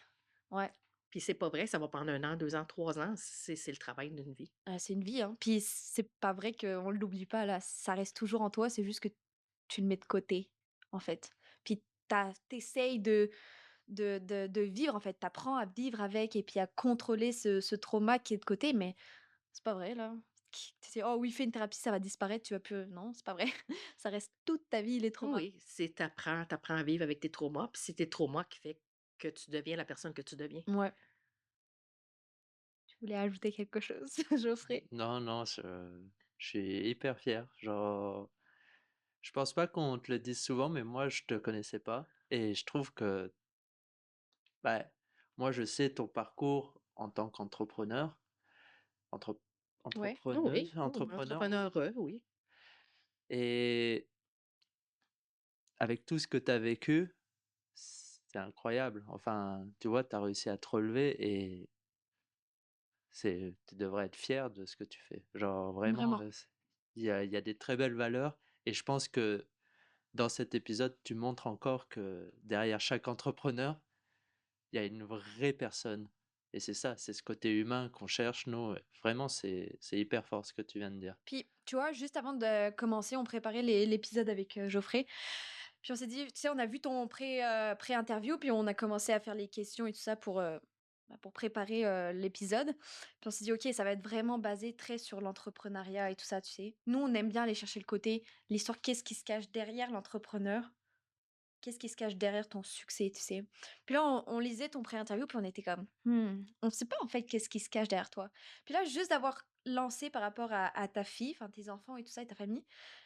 Ouais, Puis c'est pas vrai, ça va prendre 1 an, 2 ans, 3 ans, c'est le travail d'une vie. c'est une vie, hein. Puis c'est pas vrai qu'on l'oublie pas là, ça reste toujours en toi, c'est juste que tu le mets de côté, en fait. Puis tu de vivre, en fait. T'apprends à vivre avec et puis à contrôler ce trauma qui est de côté, mais c'est pas vrai, là. Tu sais: «Oh oui, fais une thérapie, ça va disparaître, tu vas plus» non, c'est pas vrai. Ça reste toute ta vie, les traumas. Oui, c'est tu apprends à vivre avec tes traumas, puis c'est tes traumas qui fait que tu deviens la personne que tu deviens. Ouais. Tu voulais ajouter quelque chose, Geoffrey? Non, non, je suis hyper fier. Genre, je pense pas qu'on te le dise souvent, mais moi, je te connaissais pas. Et je trouve que, bah, moi, je sais ton parcours en tant qu'entrepreneur, entre, Ouais. Oui, entrepreneuse, oui, entrepreneur. entrepreneur, oui. Et avec tout ce que tu as vécu, c'est incroyable. Enfin, tu vois, tu as réussi à te relever et tu devrais être fier de ce que tu fais. Genre, vraiment, Vraiment. il y a des très belles valeurs. Et je pense que dans cet épisode, tu montres encore que derrière chaque entrepreneur, il y a une vraie personne. Et c'est ça, c'est ce côté humain qu'on cherche, nous. Vraiment, c'est hyper fort ce que tu viens de dire. Puis, tu vois, juste avant de commencer, on préparait l'épisode avec, Geoffrey. Puis on s'est dit, tu sais, on a vu ton pré-interview, puis on a commencé à faire les questions et tout ça pour préparer, l'épisode. Puis on s'est dit: «OK, ça va être vraiment basé très sur l'entrepreneuriat et tout ça», tu sais? Nous, on aime bien aller chercher le côté, l'histoire, qu'est-ce qui se cache derrière l'entrepreneur? Qu'est-ce qui se cache derrière ton succès, tu sais? Puis là, on lisait ton pré-interview, puis on était comme: on sait pas en fait qu'est-ce qui se cache derrière toi». Puis là, juste d'avoir lancé par rapport à ta fille, enfin tes enfants et tout ça et ta famille,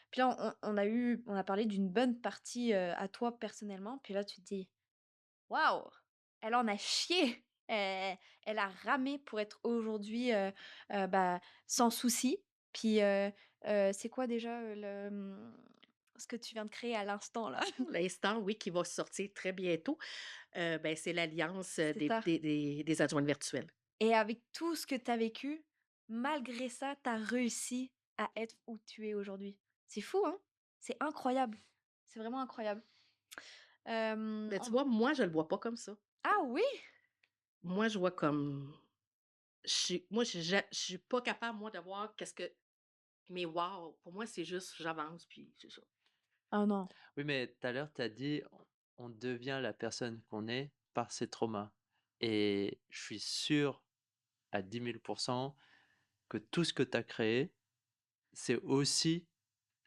puis là, on a parlé d'une bonne partie, à toi personnellement, puis là, tu te dis: «Waouh! Elle en a chié! Elle a ramé pour être aujourd'hui, bah, sans souci». Puis, c'est quoi déjà, ce que tu viens de créer à l'instant là? L'instant, oui, qui va sortir très bientôt, ben, c'est l'alliance, C'est ça. des adjointes virtuelles. Et avec tout ce que tu as vécu, malgré ça, tu as réussi à être où tu es aujourd'hui. C'est fou, hein? C'est incroyable. C'est vraiment incroyable. Mais tu On vois, moi, je le vois pas comme ça. ah oui? Moi, je vois comme je suis pas capable, moi, de voir qu'est-ce que mais wow! Pour moi, c'est juste j'avance, puis c'est ça. Ah non. Oui, mais tout à l'heure, tu as dit, on devient la personne qu'on est par ses traumas. Et je suis sûr à 10 000% que tout ce que tu as créé, c'est aussi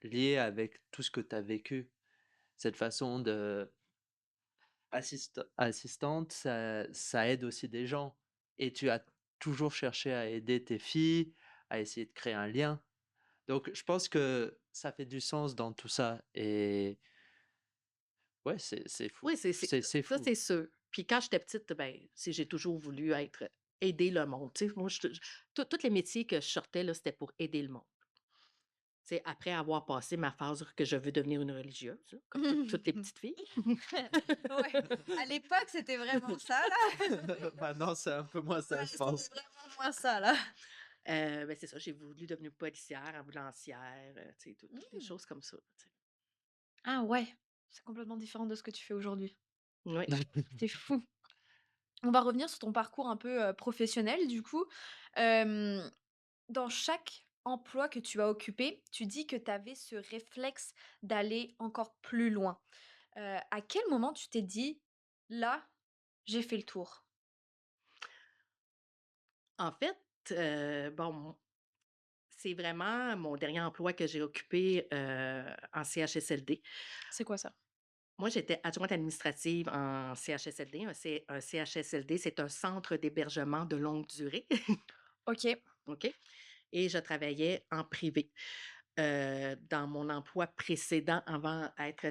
lié avec tout ce que tu as vécu. Cette façon de assistante, ça aide aussi des gens. Et tu as toujours cherché à aider tes filles, à essayer de créer un lien. Donc, je pense que ça fait du sens dans tout ça. Et ouais, c'est fou. Oui, C'est ça, fou. c'est sûr. Puis quand j'étais petite, ben, si j'ai toujours voulu aider le monde, tu sais? Moi, tous les métiers que je sortais, là, c'était pour aider le monde. Tu sais, après avoir passé ma phase que je veux devenir une religieuse, là, comme toutes les petites filles. Ouais, à l'époque, c'était vraiment ça là. Maintenant, c'est un peu moins ça, Ouais, je c'était pense. vraiment moi ça là. Ben, c'est ça, j'ai voulu devenir policière, ambulancière, tu sais, toutes les Mmh. choses comme ça, tu sais. Ah ouais, c'est complètement différent de ce que tu fais aujourd'hui. Oui. C'est fou. On va revenir sur ton parcours un peu, professionnel du coup. Hem, Dans chaque emploi que tu as occupé, tu dis que tu avais ce réflexe d'aller encore plus loin. À quel moment tu t'es dit: «Là, j'ai fait le tour»? En fait, bon, c'est vraiment mon dernier emploi que j'ai occupé, en CHSLD. C'est quoi ça? Moi, j'étais adjointe administrative en CHSLD. Un CHSLD, c'est un centre d'hébergement de longue durée. OK. OK? Et je travaillais en privé. Dans mon emploi précédent, avant être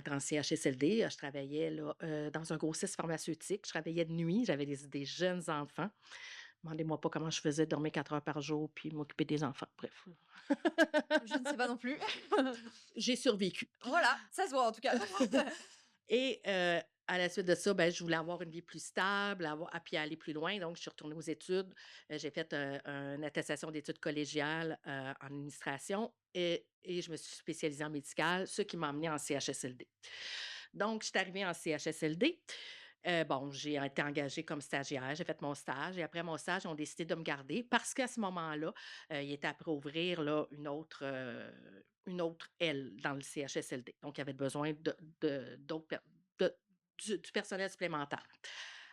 en CHSLD, je travaillais là, dans un grossiste pharmaceutique. Je travaillais de nuit, j'avais des jeunes enfants. Demandez-moi pas comment je faisais, dormir 4 heures par jour puis m'occuper des enfants, bref. Je ne sais pas non plus. J'ai survécu. Voilà, ça se voit en tout cas. Et à la suite de ça, ben, je voulais avoir une vie plus stable, puis aller plus loin. Donc, je suis retournée aux études. J'ai fait une attestation d'études collégiales en administration et je me suis spécialisée en médical, ce qui m'a amenée en CHSLD. Donc, je suis arrivée en CHSLD. Bon, j'ai été engagée comme stagiaire, j'ai fait mon stage et après mon stage, ils ont décidé de me garder parce qu'à ce moment-là, il était après ouvrir là, une autre aile dans le CHSLD. Donc, il y avait besoin d'autres du personnel supplémentaire.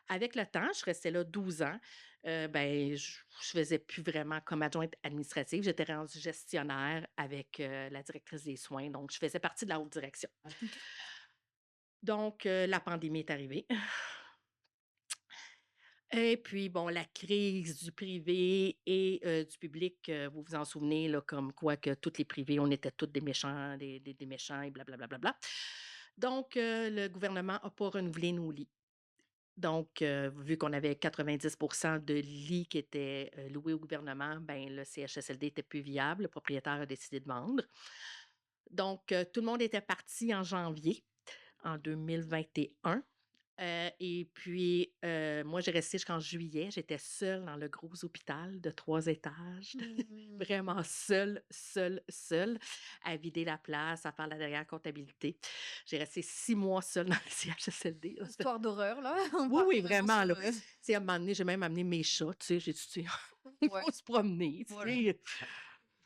Avec le temps, je restais là 12 ans. Ben, je faisais plus vraiment comme adjointe administrative. J'étais rendue gestionnaire avec la directrice des soins. Donc, je faisais partie de la haute direction. Donc, la pandémie est arrivée. Et puis, bon, la crise du privé et du public, vous vous en souvenez, là, comme quoi que tous les privés, on était tous des méchants, des méchants et blablabla. Donc, le gouvernement n'a pas renouvelé nos lits. Donc, vu qu'on avait 90 de lits qui étaient loués au gouvernement, ben le CHSLD était plus viable. Le propriétaire a décidé de vendre. Donc, tout le monde était parti en janvier en 2021. Et puis, moi, j'ai resté jusqu'en juillet. J'étais seule dans le gros hôpital de 3 étages, Mmh. vraiment seule, seule, seule, à vider la place, à faire la dernière comptabilité. J'ai resté 6 mois seule dans le CHSLD, là. Histoire d'horreur là, on Oui, part oui, vraiment vraiment, sur, là. Tu sais, à un moment donné, j'ai même amené mes chats, tu sais, j'ai dit: «Tu sais, il ouais, faut se promener», tu voilà.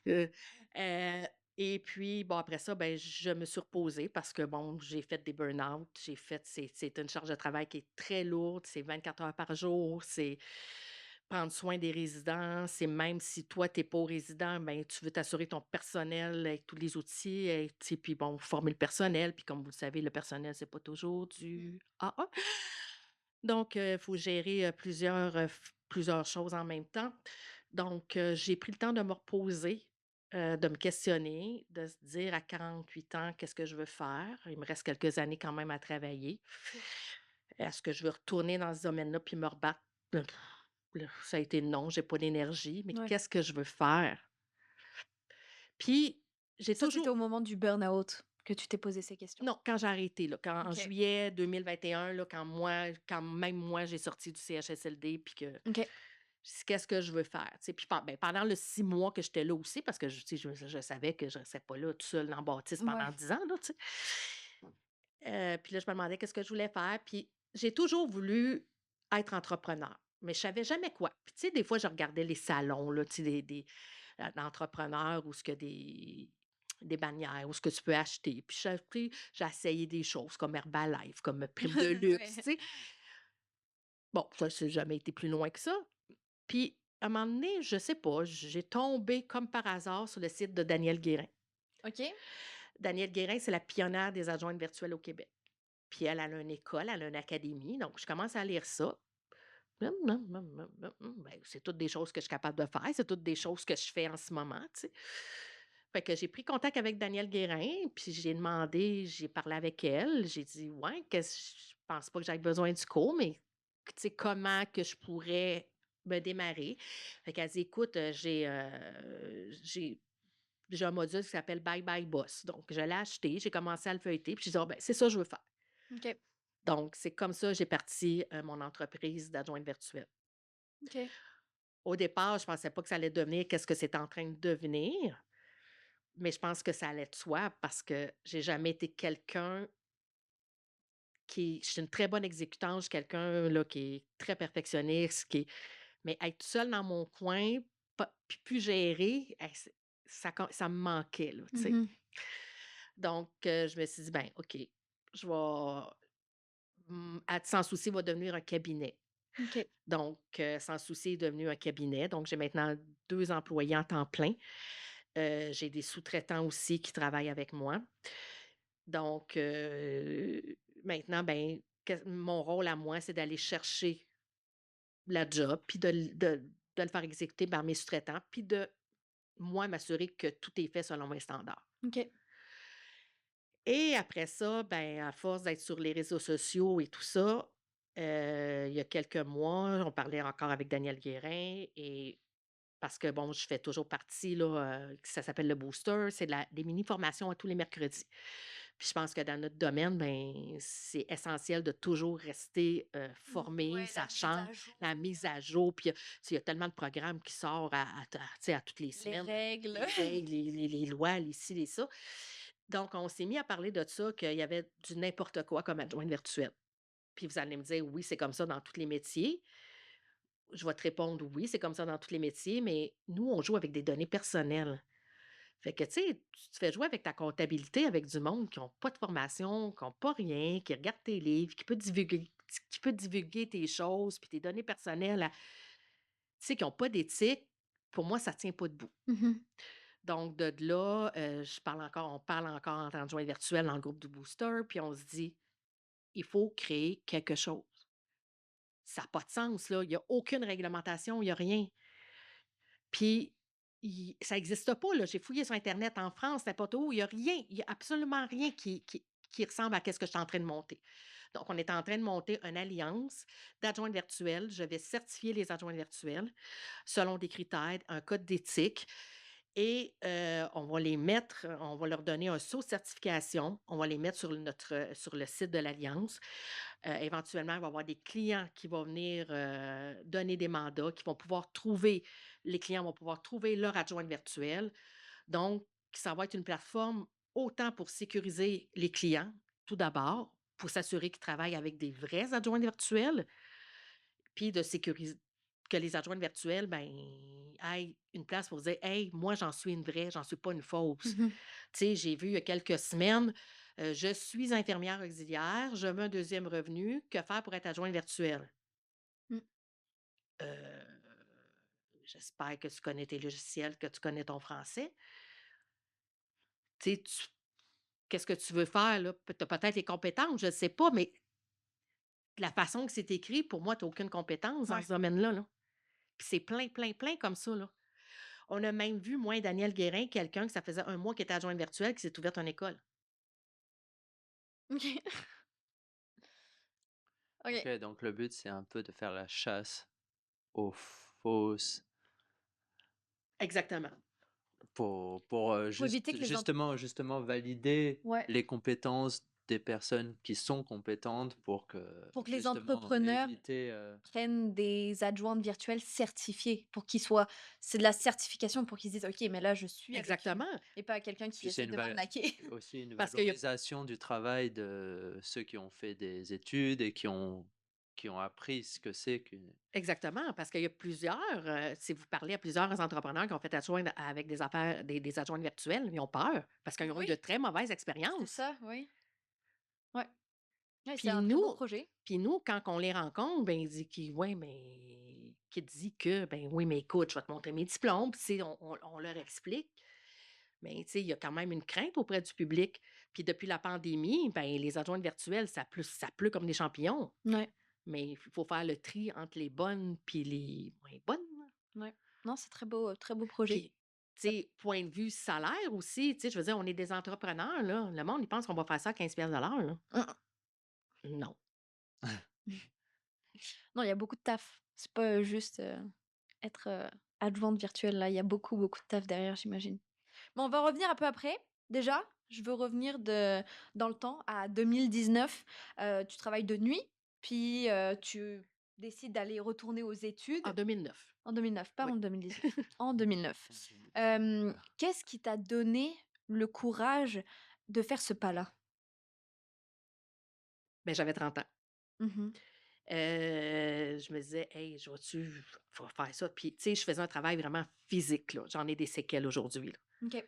sais? Heu, et puis, bon, après ça, ben, je me suis reposée parce que, bon, j'ai fait des burn-out. C'est une charge de travail qui est très lourde. C'est 24 heures par jour. C'est prendre soin des résidents. C'est même si toi, tu n'es pas au résident, ben, tu veux t'assurer ton personnel avec tous les outils. Et, tu sais, puis, bon, former le personnel. Puis, comme vous le savez, le personnel, c'est pas toujours du AA. Donc, il faut gérer plusieurs choses en même temps. Donc, j'ai pris le temps de me reposer, de me questionner, de se dire à 48 ans, qu'est-ce que je veux faire? Il me reste quelques années quand même à travailler. Est-ce que je veux retourner dans ce domaine-là puis me rebattre? Là, ça a été non, j'ai pas d'énergie, mais Ouais. qu'est-ce que je veux faire? Puis, j'ai Ça, c'était toujours. au moment du burn-out que tu t'es posé ces questions? Non, quand j'ai arrêté, là, en OK. juillet 2021, là, quand même moi, j'ai sorti du CHSLD, puis que OK. qu'est-ce que je veux faire? Tu sais, puis ben, pendant le 6 mois que j'étais là aussi, parce que tu sais, je savais que je ne restais pas là toute seule dans la bâtisse pendant Ouais. 10 ans, là, tu sais. Puis là, je me demandais qu'est-ce que je voulais faire. Puis j'ai toujours voulu être entrepreneur, mais je savais jamais quoi. Puis tu sais, des fois, je regardais les salons, là, tu sais, d'entrepreneurs où ce que des bannières, où ce que tu peux acheter. Puis j'ai essayé des choses comme Herbalife, comme prime de luxe, tu Ouais. sais. Bon, ça, c'est jamais été plus loin que ça. Puis, à un moment donné, je sais pas, j'ai tombé comme par hasard sur le site de Danielle Guérin. OK. Danielle Guérin, c'est la pionnière des adjointes virtuelles au Québec. Puis elle a une école, elle a une académie, donc je commence à lire ça. Ben, c'est toutes des choses que je suis capable de faire, c'est toutes des choses que je fais en ce moment, tu sais. Fait que j'ai pris contact avec Danielle Guérin, puis j'ai demandé, j'ai parlé avec elle, j'ai dit: «Ouais, je pense pas que j'aie besoin du cours, mais tu sais, comment que je pourrais me démarrer?» Fait qu'elle dit: «Écoute, j'ai un module qui s'appelle Bye Bye Boss». Donc je l'ai acheté, j'ai commencé à le feuilleter, puis j'ai dit: «Ah ben, c'est ça que je veux faire». OK. Donc c'est comme ça que j'ai parti, mon entreprise d'adjointe virtuelle. OK. Au départ, je pensais pas que ça allait devenir qu'est-ce que c'est en train de devenir, mais je pense que ça allait de soi parce que j'ai jamais été quelqu'un je suis une très bonne exécutante, je suis quelqu'un là qui est très perfectionniste, mais être seule dans mon coin, puis plus gérer, ça me manquait là, tu sais. Mmh. Donc je me suis dit: «Ben OK, je vais, Sans souci va devenir un cabinet». OK. Donc Sans souci est devenu un cabinet, donc j'ai maintenant 2 employés en temps plein. J'ai des sous-traitants aussi qui travaillent avec moi. Donc maintenant, ben, mon rôle à moi, c'est d'aller chercher la job, puis de le faire exécuter par mes sous-traitants, puis de, moi, m'assurer que tout est fait selon mes standards. OK. Et après ça, ben, à force d'être sur les réseaux sociaux et tout ça, Il y a quelques mois, on parlait encore avec Daniel Guérin et parce que bon, je fais toujours partie là, ça s'appelle le booster, c'est des mini-formations à tous les mercredis. Puis je pense que dans notre domaine, ben, c'est essentiel de toujours rester, formé, Ouais, la ça mise change, à jour, la mise à jour, puis, tu sais, il y a tellement de programmes qui sortent tu sais, à toutes les les semaines, règles. les règles, les lois, les ci, les ça. Donc on s'est mis à parler de ça, qu'il y avait du n'importe quoi comme adjointe virtuelle. Puis vous allez me dire: «Oui, c'est comme ça dans tous les métiers». Je vais te répondre: «Oui, c'est comme ça dans tous les métiers», mais nous, on joue avec des données personnelles. Fait que, tu sais, tu te fais jouer avec ta comptabilité avec du monde qui ont pas de formation, qui ont pas rien, qui regarde tes livres, qui peut divulguer tes choses, puis tes données personnelles à tu sais, qui ont pas d'éthique. Pour moi, ça tient pas debout. Mmh. Donc de là, on parle encore en adjoint virtuel dans le groupe du booster, puis on se dit: «Il faut créer quelque chose». Ça a pas de sens, là. Il y a aucune réglementation, il y a rien. Puis, ça existe pas, là. J'ai fouillé sur internet en France, n'importe où, il y a rien, il y a absolument rien qui ressemble à ce que je suis en train de monter. Donc, on est en train de monter une alliance d'adjointes virtuelles. Je vais certifier les adjointes virtuelles selon des critères, un code d'éthique et on va leur donner un saut de certification. On va les mettre sur le site de l'alliance. Éventuellement, il va y avoir des clients qui vont venir, donner des mandats, les clients vont pouvoir trouver leur adjointe virtuelle. Donc, ça va être une plateforme autant pour sécuriser les clients, tout d'abord, pour s'assurer qu'ils travaillent avec des vrais adjoints virtuels, puis de sécuriser que les adjointes virtuelles, ben, aient une place pour dire: «Hey, moi, j'en suis une vraie, j'en suis pas une fausse». Mmh. Tu sais, j'ai vu il y a quelques semaines, «Je suis infirmière auxiliaire, je veux un deuxième revenu, que faire pour être adjointe virtuelle?» Mmh. Heu, j'espère que tu connais tes logiciels, que tu connais ton français. Tu sais, qu'est-ce que tu veux faire là? Tu as peut-être les compétences, je ne sais pas, mais la façon que c'est écrit, pour moi, tu as aucune compétence dans Ouais. ce domaine-là, là. Puis c'est plein, plein, plein comme ça, là. On a même vu, moi et Daniel Guérin, quelqu'un que ça faisait un mois qu'il était adjointe virtuelle, qui s'est ouverte une école. OK. OK. OK, donc le but, c'est un peu de faire la chasse aux fausses Exactement. pour, Pour éviter que les ent justement valider ouais, les compétences des personnes qui sont compétentes pour que pour que les justement entrepreneurs éviter, prennent des adjointes virtuelles certifiées pour qu'ils soient c'est de la certification pour qu'ils se disent: «OK, mais là, je suis avec une» Exactement. et pas quelqu'un qui puis c'est essaie de m'arnaquer. aussi une Parce qu'il y a valorisation du travail de ceux qui ont fait des études et qui ont appris ce que c'est qu'une Exactement, parce qu'il y a plusieurs, si vous parlez à plusieurs entrepreneurs qui ont fait adjoindre avec des affaires des adjointes virtuelles, ils ont peur parce qu'ils ont eu Oui, de très mauvaises c'est expériences. ça, oui. Ouais. Ouais, c'est Puis un très beau nous projet. puis nous, quand on les rencontre, ben, ils disent qui ouais, mais qui dit que, ben, oui, mais écoute, je vais te montrer mes diplômes, puis tu sais, on leur explique. Mais tu sais, il y a quand même une crainte auprès du public. Puis depuis la pandémie, ben, les adjointes virtuelles, ça pleut comme des champignons. Ouais, Mais il faut faire le tri entre les bonnes puis les moins bonnes. ouais. Non, c'est très beau projet. Puis, tu sais, point de vue salaire aussi, tu sais, je veux dire, on est des entrepreneurs, là. Le monde, il pense qu'on va faire ça à 15 de l'heure, là. Mmh. Non. Non, il y a beaucoup de taf. C'est pas, juste, être, adjointe virtuelle là, il y a beaucoup, beaucoup de taf derrière, j'imagine. Mais on va revenir un peu après. Déjà, je veux revenir dans le temps à 2019. Tu travailles de nuit, puis, tu décides d'aller retourner aux En études 2009. en 2009, pas Oui. en 2019, en 2009. Qu'est-ce qui t'a donné le courage de faire ce pas-là? Ben, j'avais 30 ans. Mmh. Je me disais: «Hey, je vais-tu faut faire ça?» Puis, tu sais, je faisais un travail vraiment physique, là. J'en ai des séquelles aujourd'hui, là. OK.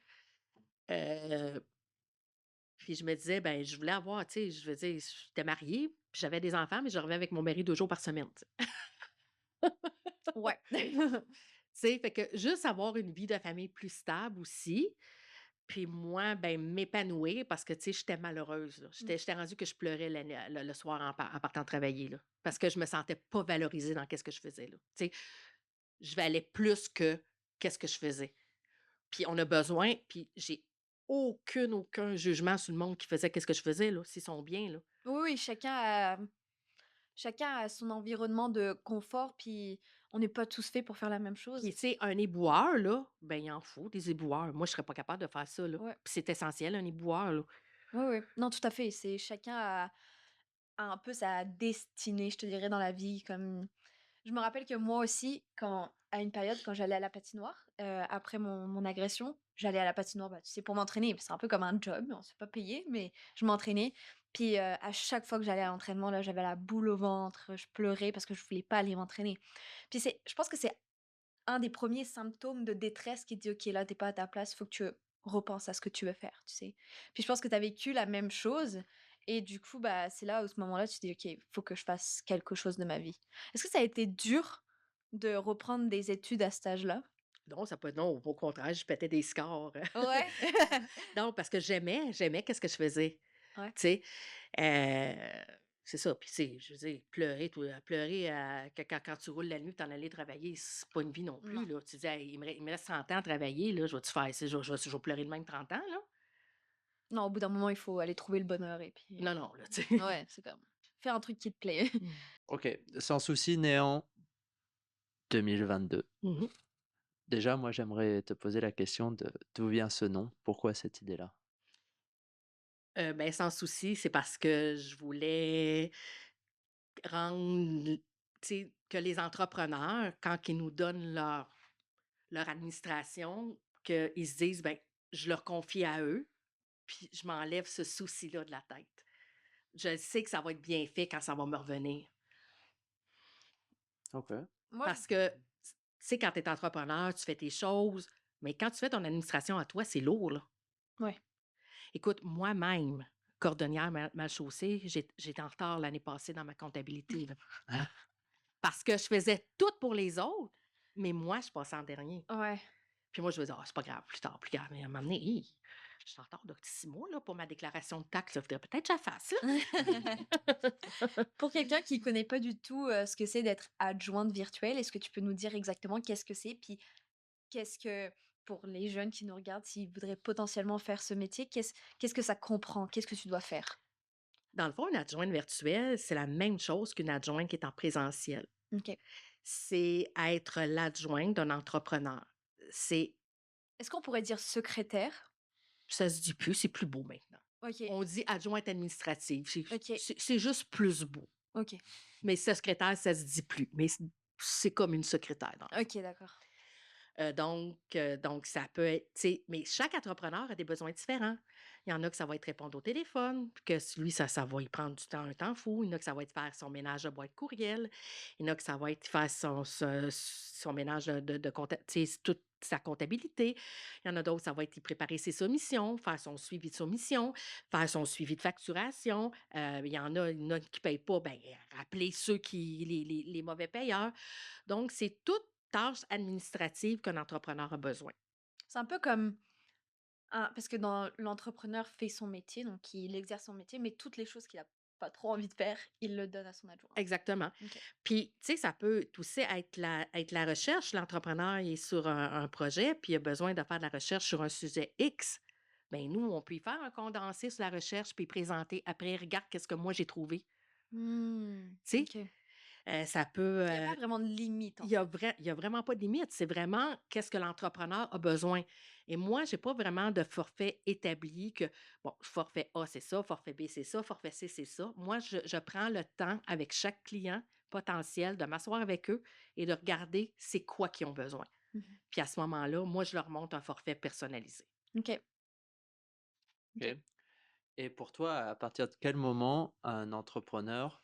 Heu, puis je me disais, ben, je voulais avoir, tu sais, je veux dire, j'étais mariée, puis j'avais des enfants, mais je revenais avec mon mari 2 jours par semaine, tu sais. Ouais. Tu sais, fait que juste avoir une vie de famille plus stable aussi, puis moi, ben, m'épanouir parce que, tu sais, j'étais malheureuse, là. Mmh. J'étais rendue que je pleurais le soir en partant travailler, là, parce que je me sentais pas valorisée dans qu'est-ce que je faisais, là. Tu sais, je valais plus que qu'est-ce que je faisais. Puis on a besoin puis j'ai aucun jugement sur le monde qui faisait qu'est-ce que je faisais, là, s'ils sont bien, là. Oui, oui, chacun a Chacun a son environnement de confort, puis on n'est pas tous faits pour faire la même chose. Puis, tu sais, un éboueur, là, ben, il en faut des éboueurs. Moi, je serais pas capable de faire ça, là. Ouais, Puis c'est essentiel, un éboueur, là. ouais, ouais. Non, tout à fait. C'est chacun a un peu sa destinée, je te dirais, dans la vie. Comme je me rappelle que moi aussi, à une période, quand j'allais à la patinoire, après mon agression, j'allais à la patinoire, bah, tu sais, pour m'entraîner. C'est un peu comme un job, on ne se fait pas payer, mais je m'entraînais. Puis à chaque fois que j'allais à l'entraînement, là, j'avais la boule au ventre, je pleurais parce que je voulais pas aller m'entraîner. Puis je pense que c'est un des premiers symptômes de détresse qui dit: «OK, là, t'es pas à ta place, faut que tu repenses à ce que tu veux faire», tu sais? Puis je pense que tu as vécu la même chose et du coup, bah, c'est là, à ce moment-là, tu te dis: «OK, faut que je fasse quelque chose de ma vie». Est-ce que ça a été dur de reprendre des études à cet âge-là? Non, ça peut non, au contraire, je pétais des scores. Ouais. Non, parce que j'aimais qu'est-ce que je faisais, Ouais. tu sais? C'est ça, puis c'est je veux dire, pleurer quand tu roules la nuit, t'en aller travailler, c'est pas une vie non plus, Non. là. Tu dis: «Hey, il me reste 30 ans à travailler, là, je vais-tu faire ça? Je vais pleurer de même 30 ans, là?» Non, au bout d'un moment, il faut aller trouver le bonheur et puis Non, non, là, tu sais. ouais, c'est comme faire un truc qui te plaît. Mmh. Ok, sans souci, né en 2022. Mmh. Déjà, moi, j'aimerais te poser la question de d'où vient ce nom? Pourquoi cette idée-là? Ben, sans souci, c'est parce que je voulais rendre tu sais, que les entrepreneurs, quand ils nous donnent leur administration, qu'ils se disent: «Ben, je leur confie à eux, puis je m'enlève ce souci-là de la tête. Je sais que ça va être bien fait quand ça va me revenir». Ok. Moi, Parce que, tu sais, quand tu es entrepreneur, tu fais tes choses, mais quand tu fais ton administration à toi, c'est lourd, là. ouais. Écoute, moi-même, cordonnière mal chaussée, j'étais en retard l'année passée dans ma comptabilité, là. Hein? Parce que je faisais tout pour les autres, mais moi, je passais en dernier. Ouais. Puis moi, je me disais: «Ah, c'est pas grave, plus tard, plus tard». Mais à un moment donné, hi, je suis en retard de 6 mois là, pour ma déclaration de taxes, là. Faudrait peut-être que je la fasse, là. Pour quelqu'un qui connaît pas du tout, ce que c'est d'être adjointe virtuelle, est-ce que tu peux nous dire exactement qu'est-ce que c'est? Puis qu'est-ce que pour les jeunes qui nous regardent, s'ils voudraient potentiellement faire ce métier, qu'est-ce que ça comprend? Qu'est-ce que tu dois faire? Dans le fond, une adjointe virtuelle, c'est la même chose qu'une adjointe qui est en présentiel. OK. C'est être l'adjointe d'un entrepreneur. C'est Est-ce qu'on pourrait dire secrétaire? Ça se dit plus, c'est plus beau maintenant. OK, On dit adjointe administrative, OK, c'est juste plus beau. OK. Mais secrétaire, ça se dit plus, mais c'est comme une secrétaire dans le fond. OK, d'accord. Donc ça peut être, tu sais, mais chaque entrepreneur a des besoins différents. Il y en a que ça va être répondre au téléphone, puis que lui, ça va y prendre du temps, un temps fou. Il y en a que ça va être faire son ménage de boîte courriel. Il y en a que ça va être faire son ménage tu sais, toute sa comptabilité. Il y en a d'autres, ça va être y préparer ses soumissions, faire son suivi de soumission, faire son suivi de facturation. Il y en a qui ne payent pas, ben, rappeler les mauvais payeurs. Donc, c'est toute tâche administrative qu'un entrepreneur a besoin. C'est un peu comme parce que dans l'entrepreneur fait son métier, donc il exerce son métier, mais toutes les choses qu'il a pas trop envie de faire, il le donne à son adjoint. Exactement. OK. Puis, tu sais, ça peut aussi être la recherche. L'entrepreneur il est sur un projet, puis il a besoin de faire de la recherche sur un sujet X. Bien, nous, on peut y faire un condensé sur la recherche, puis présenter après. Regarde, qu'est-ce que moi j'ai trouvé. Mmh. Tu sais, OK. ça peut. Il y a pas vraiment de limite, en Il y a fait. vrai il y a vraiment pas de limite. C'est vraiment qu'est-ce que l'entrepreneur a besoin. Et moi, j'ai pas vraiment de forfait établi que, bon, forfait A, c'est ça, forfait B, c'est ça, forfait C, c'est ça. Moi, je prends le temps avec chaque client potentiel de m'asseoir avec eux et de regarder c'est quoi qu'ils ont besoin. Mmh. Puis à ce moment-là, moi, je leur monte un forfait personnalisé. OK. OK. Ok. Et pour toi, à partir de quel moment un entrepreneur,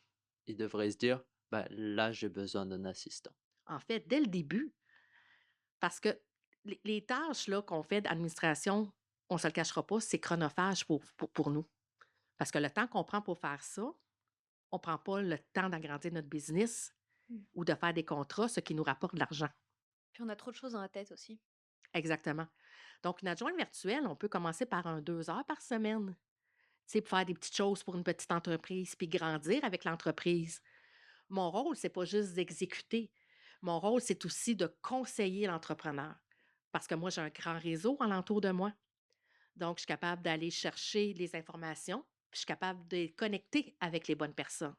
il devrait se dire, bah, là, j'ai besoin d'un assistant? En fait, dès le début, parce que les tâches là, qu'on fait d'administration, on ne se le cachera pas, c'est chronophage pour nous. Parce que le temps qu'on prend pour faire ça, on prend pas le temps d'agrandir notre business Mmh. ou de faire des contrats, ce qui nous rapporte de l'argent. Puis on a trop de choses dans la tête aussi. Exactement. Donc, une adjointe virtuelle, on peut commencer par 2 heures par semaine, tu sais, pour faire des petites choses pour une petite entreprise, puis grandir avec l'entreprise. Mon rôle, c'est pas juste d'exécuter. Mon rôle, c'est aussi de conseiller l'entrepreneur. Parce que moi, j'ai un grand réseau alentour de moi. Donc, je suis capable d'aller chercher les informations, puis je suis capable de les connecter avec les bonnes personnes.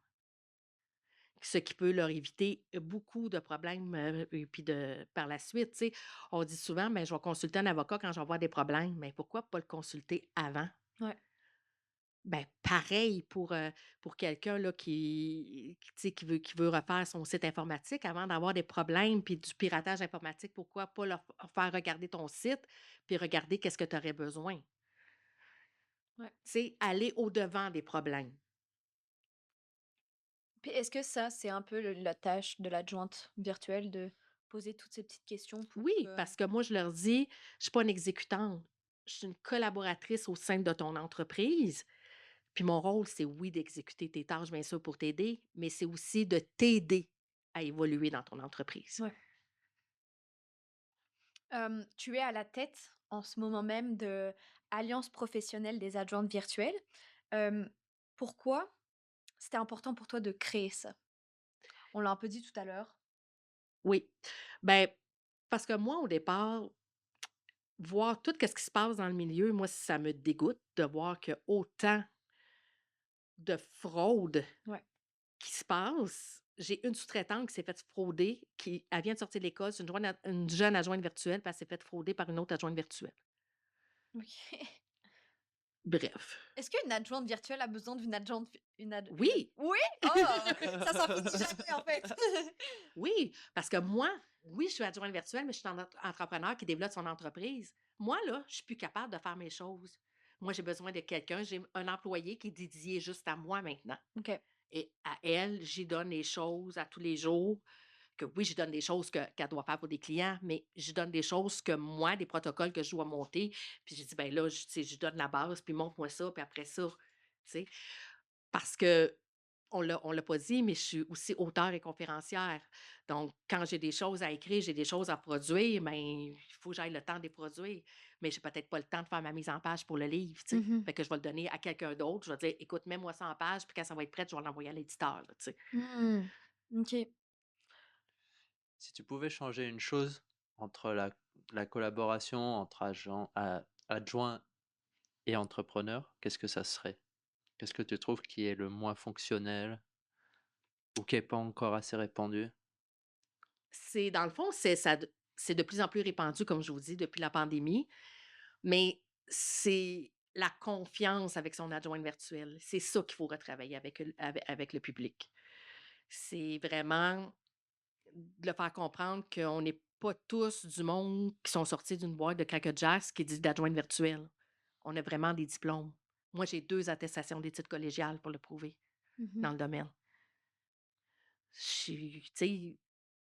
ce qui peut leur éviter beaucoup de problèmes, et puis par la suite, tu sais. On dit souvent: «Mais je vais consulter un avocat quand je vais avoir des problèmes». Mais pourquoi pas le consulter avant? Ouais. Ben, pareil pour quelqu'un là qui, tu sais, qui veut refaire son site informatique avant d'avoir des problèmes puis du piratage informatique, pourquoi pas leur faire regarder ton site, puis regarder qu'est-ce que tu aurais besoin? Ouais. Tu sais, aller au-devant des problèmes. Puis est-ce que ça, c'est un peu la tâche de l'adjointe virtuelle de poser toutes ces petites questions pour Oui, que... parce que moi, je leur dis: «Je suis pas une exécutante, je suis une collaboratrice au sein de ton entreprise, puis mon rôle, c'est oui d'exécuter tes tâches, bien sûr, pour t'aider, mais c'est aussi de t'aider à évoluer dans ton entreprise». Ouais. Tu es à la tête en ce moment même de Alliance professionnelle des adjointes virtuelles. Hem, Pourquoi c'était important pour toi de créer ça? On l'a un peu dit tout à l'heure. Oui. Ben, parce que moi, au départ, voir tout ce qui se passe dans le milieu, moi, ça me dégoûte de voir que autant de fraude Ouais. qui se passe. J'ai une sous-traitante qui s'est faite frauder, elle vient de sortir de l'école, c'est une jeune adjointe virtuelle, puis elle s'est faite frauder par une autre adjointe virtuelle. OK. Bref. Est-ce qu'une adjointe virtuelle a besoin d'une adjointe vi une ad Oui! oui? Oh! Ça s'en finit jamais en fait. Oui, parce que moi, oui, je suis adjointe virtuelle, mais je suis un entrepreneur qui développe son entreprise. Moi, là, je suis plus capable de faire mes choses. Moi, j'ai besoin de quelqu'un. J'ai un employé qui est dédié juste à moi maintenant. OK. Et à elle, j'y donne les choses à tous les jours. Que oui, je donne des choses qu'elle doit faire pour des clients, mais je donne des choses que moi, des protocoles que je dois monter. Puis j'ai dit, ben là, tu sais, je donne la base, puis montre-moi ça, puis après ça, tu sais. Parce que on l'a pas dit, mais je suis aussi auteure et conférencière. Donc, quand j'ai des choses à écrire, j'ai des choses à produire, ben, il faut que j'aille le temps de les produire. Mais j'ai peut-être pas le temps de faire ma mise en page pour le livre, tu sais. Mmh. Fait que je vais le donner à quelqu'un d'autre. Je vais dire, écoute, mets-moi ça en page, puis quand ça va être prêt, je vais l'envoyer à l'éditeur, là, tu sais. Mmh. OK. Si tu pouvais changer une chose entre la collaboration entre adjoint et entrepreneur, qu'est-ce que ça serait? Qu'est-ce que tu trouves qui est le moins fonctionnel ou qui est pas encore assez répandu? C'est dans le fond, c'est de plus en plus répandu, comme je vous dis, depuis la pandémie, mais c'est la confiance avec son adjointe virtuelle. C'est ça qu'il faut retravailler avec le public. C'est vraiment de le faire comprendre qu'on n'est pas tous du monde qui sont sortis d'une boîte de Cracker Jacks qui dit d'adjointe virtuelle. On a vraiment des diplômes. Moi, j'ai 2 attestations d'études collégiales pour le prouver Mmh. dans le domaine. Je suis tu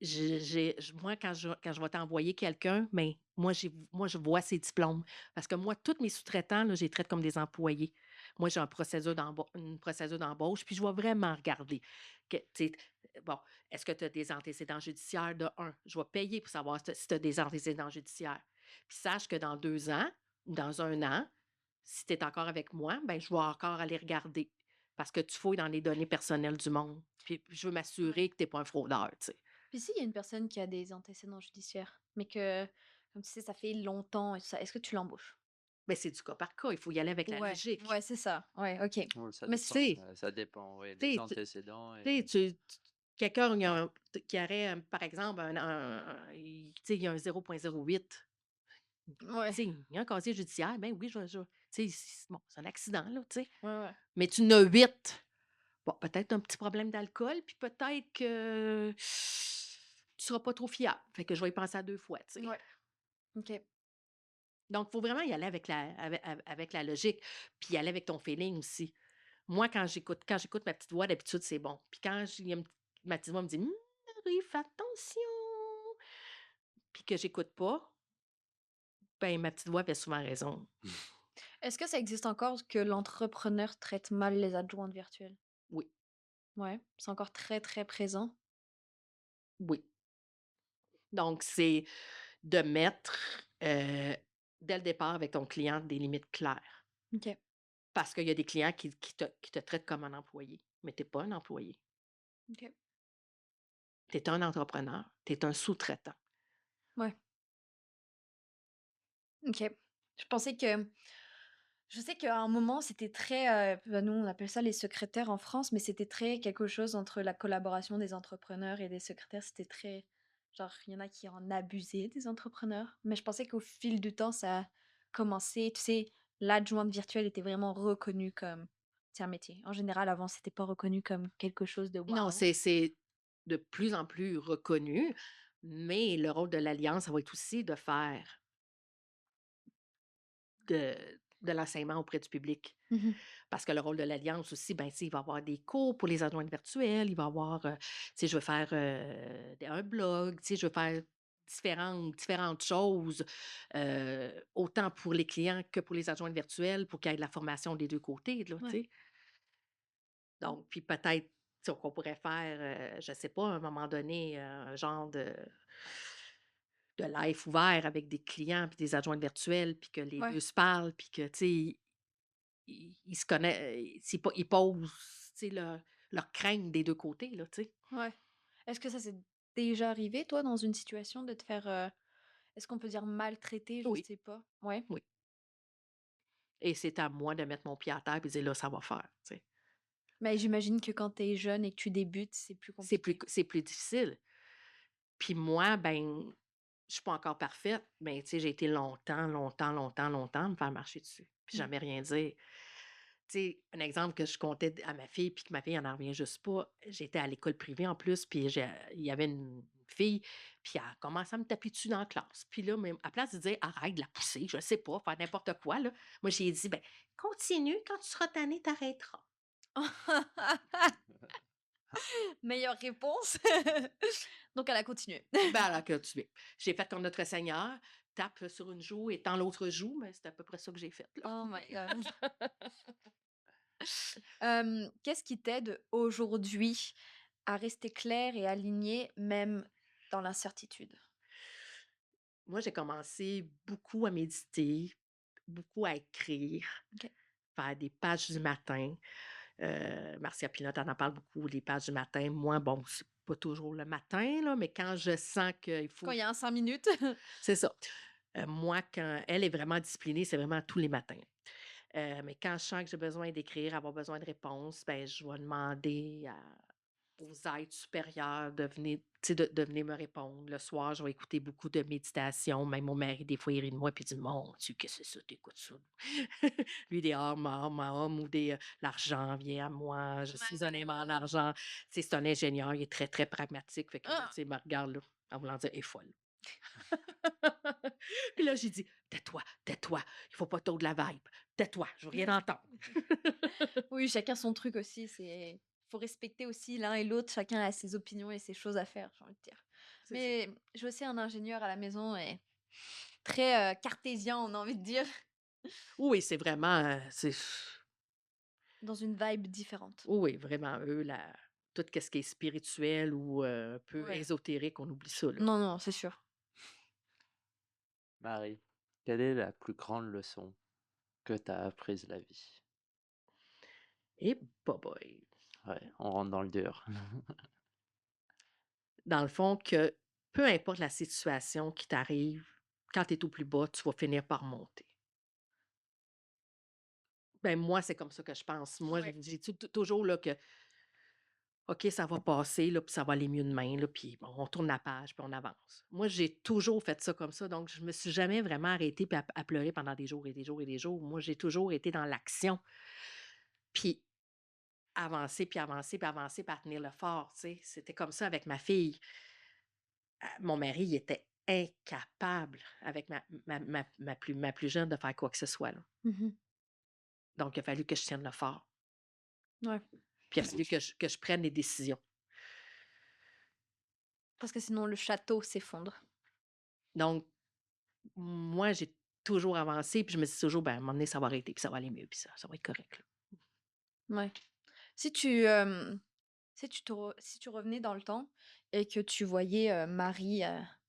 sais, moi, quand je vais t'envoyer quelqu'un, mais moi, je vois ses diplômes. Parce que moi, tous mes sous-traitants, là, je les traite comme des employés. Moi, j'ai une procédure d'embauche, puis je vais vraiment regarder que, tu sais, bon, est-ce que tu as des antécédents judiciaires de un? Je vais payer pour savoir si tu as des antécédents judiciaires. Puis sache que dans 2 ans ou dans 1 an, si tu es encore avec moi, ben je vais encore aller regarder. Parce que tu fouilles dans les données personnelles du monde. Puis je veux Ouais. m'assurer que tu es pas un fraudeur, tu sais. Puis s'il y a une personne qui a des antécédents judiciaires, mais que, comme tu sais, ça fait longtemps et tout ça, est-ce que tu l'embauches? Mais c'est du cas par cas, il faut y aller avec la Ouais, logique. ouais, c'est ça. Ouais, OK. Oui, ça Mais Tu dépend. c sais, Ça dépend, oui, tu les sais, antécédents tu sais, et quelqu'un qui aurait, par exemple, tu sais, il y a un 0,08. Tu ouais, sais, il y a un casier judiciaire, ben oui, tu sais, bon, c'est un accident, là, tu sais. ouais, ouais. Mais tu en as 8. Bon, peut-être un petit problème d'alcool, puis peut-être que tu seras pas trop fiable. Fait que je vais y penser à 2 fois, tu sais. Ouais, OK. Donc, il faut vraiment y aller avec la logique, puis y aller avec ton feeling aussi. Moi, quand j'écoute ma petite voix, d'habitude, c'est bon. Puis quand il y a ma petite voix me dit: Marie, fais attention! Puis que j'écoute pas, ben ma petite voix fait souvent raison. Est-ce que ça existe encore que l'entrepreneur traite mal les adjointes virtuelles? Oui, Ouais, c'est encore très, très présent? oui. Donc, c'est de mettre, dès le départ avec ton client des limites claires. OK, Parce qu'il y a des clients qui te traitent comme un employé, mais tu es pas un employé. OK. Tu es un entrepreneur, tu es un sous-traitant. Ouais, OK. Je pensais que Je sais qu'à un moment, c'était très, bah, nous, on appelle ça les secrétaires en France, mais c'était très quelque chose entre la collaboration des entrepreneurs et des secrétaires. C'était très genre, il y en a qui en abusaient des entrepreneurs, mais je pensais qu'au fil du temps, ça a commencé tu sais, l'adjointe virtuelle était vraiment reconnue comme c'est un métier. En général, avant, c'était pas reconnu comme quelque chose de Non, waouh. c'est de plus en plus reconnu, mais le rôle de l'Alliance, ça va être aussi de faire de de l'enseignement auprès du public. Mmh. Parce que le rôle de l'Alliance aussi, ben, tu sais, il va y avoir des cours pour les adjointes virtuelles, il va y avoir, tu sais, je veux faire, un blog, tu sais, je veux faire différentes choses, autant pour les clients que pour les adjointes virtuelles, pour qu'il y ait de la formation des 2 côtés, là, tu Ouais. sais? Donc puis peut-être, tu sais, qu'on pourrait faire, je sais pas, à un moment donné, un genre de live ouvert avec des clients puis des adjointes virtuelles, puis que les Ouais. 2 se parlent, puis que, tu sais, ils se connaissent, ils posent, tu sais, leurs craintes des 2 côtés, là, tu sais? Ouais. Est-ce que ça s'est déjà arrivé, toi, dans une situation de te faire, est-ce qu'on peut dire maltraiter? Je Oui, sais pas. Ouais? oui, et c'est à moi de mettre mon pied à terre et de dire: «Là, ça va faire», tu sais? Mais j'imagine que quand tu es jeune et que tu débutes, c'est plus compliqué. C'est plus difficile. Puis moi, ben, je suis pas encore parfaite, mais tu sais, j'ai été longtemps me faire marcher dessus, puis Mmh. jamais rien dire. Tu sais, un exemple que je contais à ma fille, puis que ma fille en revient juste pas, j'étais à l'école privée en plus, puis il y avait une fille, puis elle a commencé à me taper dessus dans la classe. Puis là, mais à place de dire: «Arrête de la pousser», je sais pas, faire n'importe quoi, là, moi, j'ai dit: «Ben, continue, quand tu seras tannée, tu arrêteras». Meilleure réponse. Donc elle a continué. Ben, elle a continué. J'ai fait comme Notre Seigneur, tape sur une joue et tends l'autre joue, mais c'est à peu près ça que j'ai fait, là. Oh my god. Qu'est-ce qui t'aide aujourd'hui à rester clair et aligné même dans l'incertitude? Moi, j'ai commencé beaucoup à méditer, beaucoup à écrire, OK. faire des pages du matin. Marcia Pilote elle en parle beaucoup, les pages du matin. Moi, bon, c'est pas toujours le matin, là, mais quand je sens qu'il Quand faut il y a un 5 minutes. c'est ça. Moi, quand elle est vraiment disciplinée, c'est vraiment tous les matins. Mais quand je sens que j'ai besoin d'écrire, avoir besoin de réponses, ben, je vais demander aux êtres supérieurs de venir, tu sais, de venir me répondre. Le soir, je vais écouter beaucoup de méditation. Même mon mari, des fois, il rit de moi puis il dit: «Mon Dieu, qu'est-ce que c'est ça, t'écoutes ça?» Lui, des «Ah, homme» ou des «L'argent vient à moi, je suis un aimant en argent». Tu sais, c'est un ingénieur, il est très, très pragmatique. Fait que là, tu Ah! sais, il me regarde là, en voulant dire: «Elle est folle». Puis là, j'ai dit: «Tais-toi, tais-toi, il faut pas trop de la vibe. Tais-toi, je veux rien entendre». Oui, chacun son truc aussi, c'est faut respecter aussi l'un et l'autre, chacun a ses opinions et ses choses à faire, j'ai envie de dire. C'est ça. Mais j'ai aussi un ingénieur à la maison et très, cartésien, on a envie de dire, Oui, c'est vraiment, c'est dans une vibe différente. oui, vraiment, eux, tout ce qui est spirituel ou un peu Ouais. ésotérique, on oublie ça, là. Non, non, c'est sûr. Marie, quelle est la plus grande leçon que tu as apprise de la vie? Et boy! Ouais, on rentre dans le dur. Dans le fond, que peu importe la situation qui t'arrive, quand tu es au plus bas, tu vas finir par monter. Ben, moi, c'est comme ça que je pense. Moi, Ouais. j'ai toujours là que OK, ça va passer, là, puis ça va aller mieux demain, là, puis bon, on tourne la page, puis on avance. Moi, j'ai toujours fait ça comme ça, donc je me suis jamais vraiment arrêtée puis à pleurer pendant des jours et des jours et des jours. Moi, j'ai toujours été dans l'action, puis avancer, puis avancer, puis avancer, puis à tenir le fort, tu sais. C'était comme ça avec ma fille. Mon mari, il était incapable avec ma plus jeune de faire quoi que ce soit, là. Mmh. Donc il a fallu que je tienne le fort, Ouais, puis il a fallu que je prenne des décisions. parce que sinon le château s'effondre. Donc moi, j'ai toujours avancé, puis je me dis toujours: «Ben, à un moment donné, ça va arrêter, puis ça va aller mieux, puis ça va être correct, là». Ouais. Si tu, si tu revenais dans le temps et que tu voyais, Marie,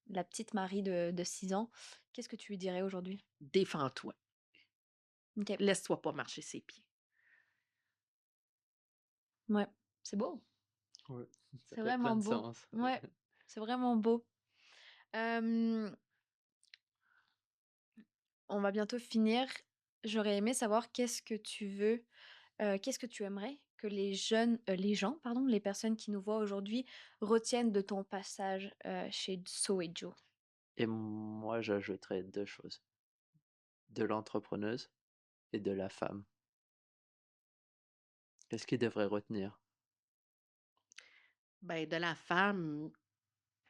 la petite Marie de 6 ans, qu'est-ce que tu lui dirais aujourd'hui? «Défends-toi, OK. laisse-toi pas marcher ses pieds». Ouais, c'est beau. Ouais, ça C'est fait plein vraiment de beau. sens. Ouais, c'est vraiment beau. Hem, on va bientôt finir. j'aurais aimé savoir qu'est-ce que tu aimerais que les gens, pardon, les personnes qui nous voient aujourd'hui retiennent de ton passage, chez So et Joe? Et moi, j'ajouterais 2 choses, de l'entrepreneuse et de la femme. Qu'est-ce qu'ils devraient retenir? Ben, de la femme,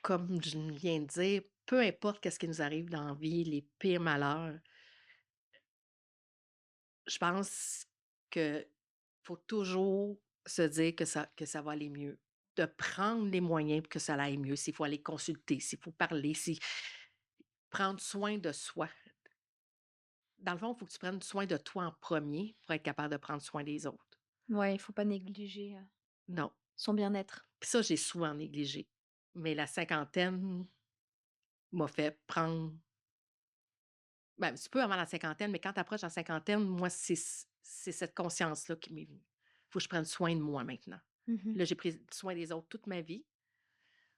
comme je viens de dire, peu importe qu'est-ce qui nous arrive dans la vie, les pires malheurs, je pense que faut toujours se dire que ça va aller mieux. De prendre les moyens pour que ça aille mieux. S'il faut aller consulter, s'il faut parler, si prendre soin de soi. Dans le fond, il faut que tu prennes soin de toi en premier pour être capable de prendre soin des autres. Ouais, il faut pas négliger, Non. son bien-être. Puis ça, j'ai souvent négligé. Mais la cinquantaine m'a fait prendre, ben, un petit peu avant la cinquantaine, mais quand tu approches la cinquantaine, moi, c'est cette conscience-là qui m'est venue. Il faut que je prenne soin de moi maintenant. Mmh. Là, j'ai pris soin des autres toute ma vie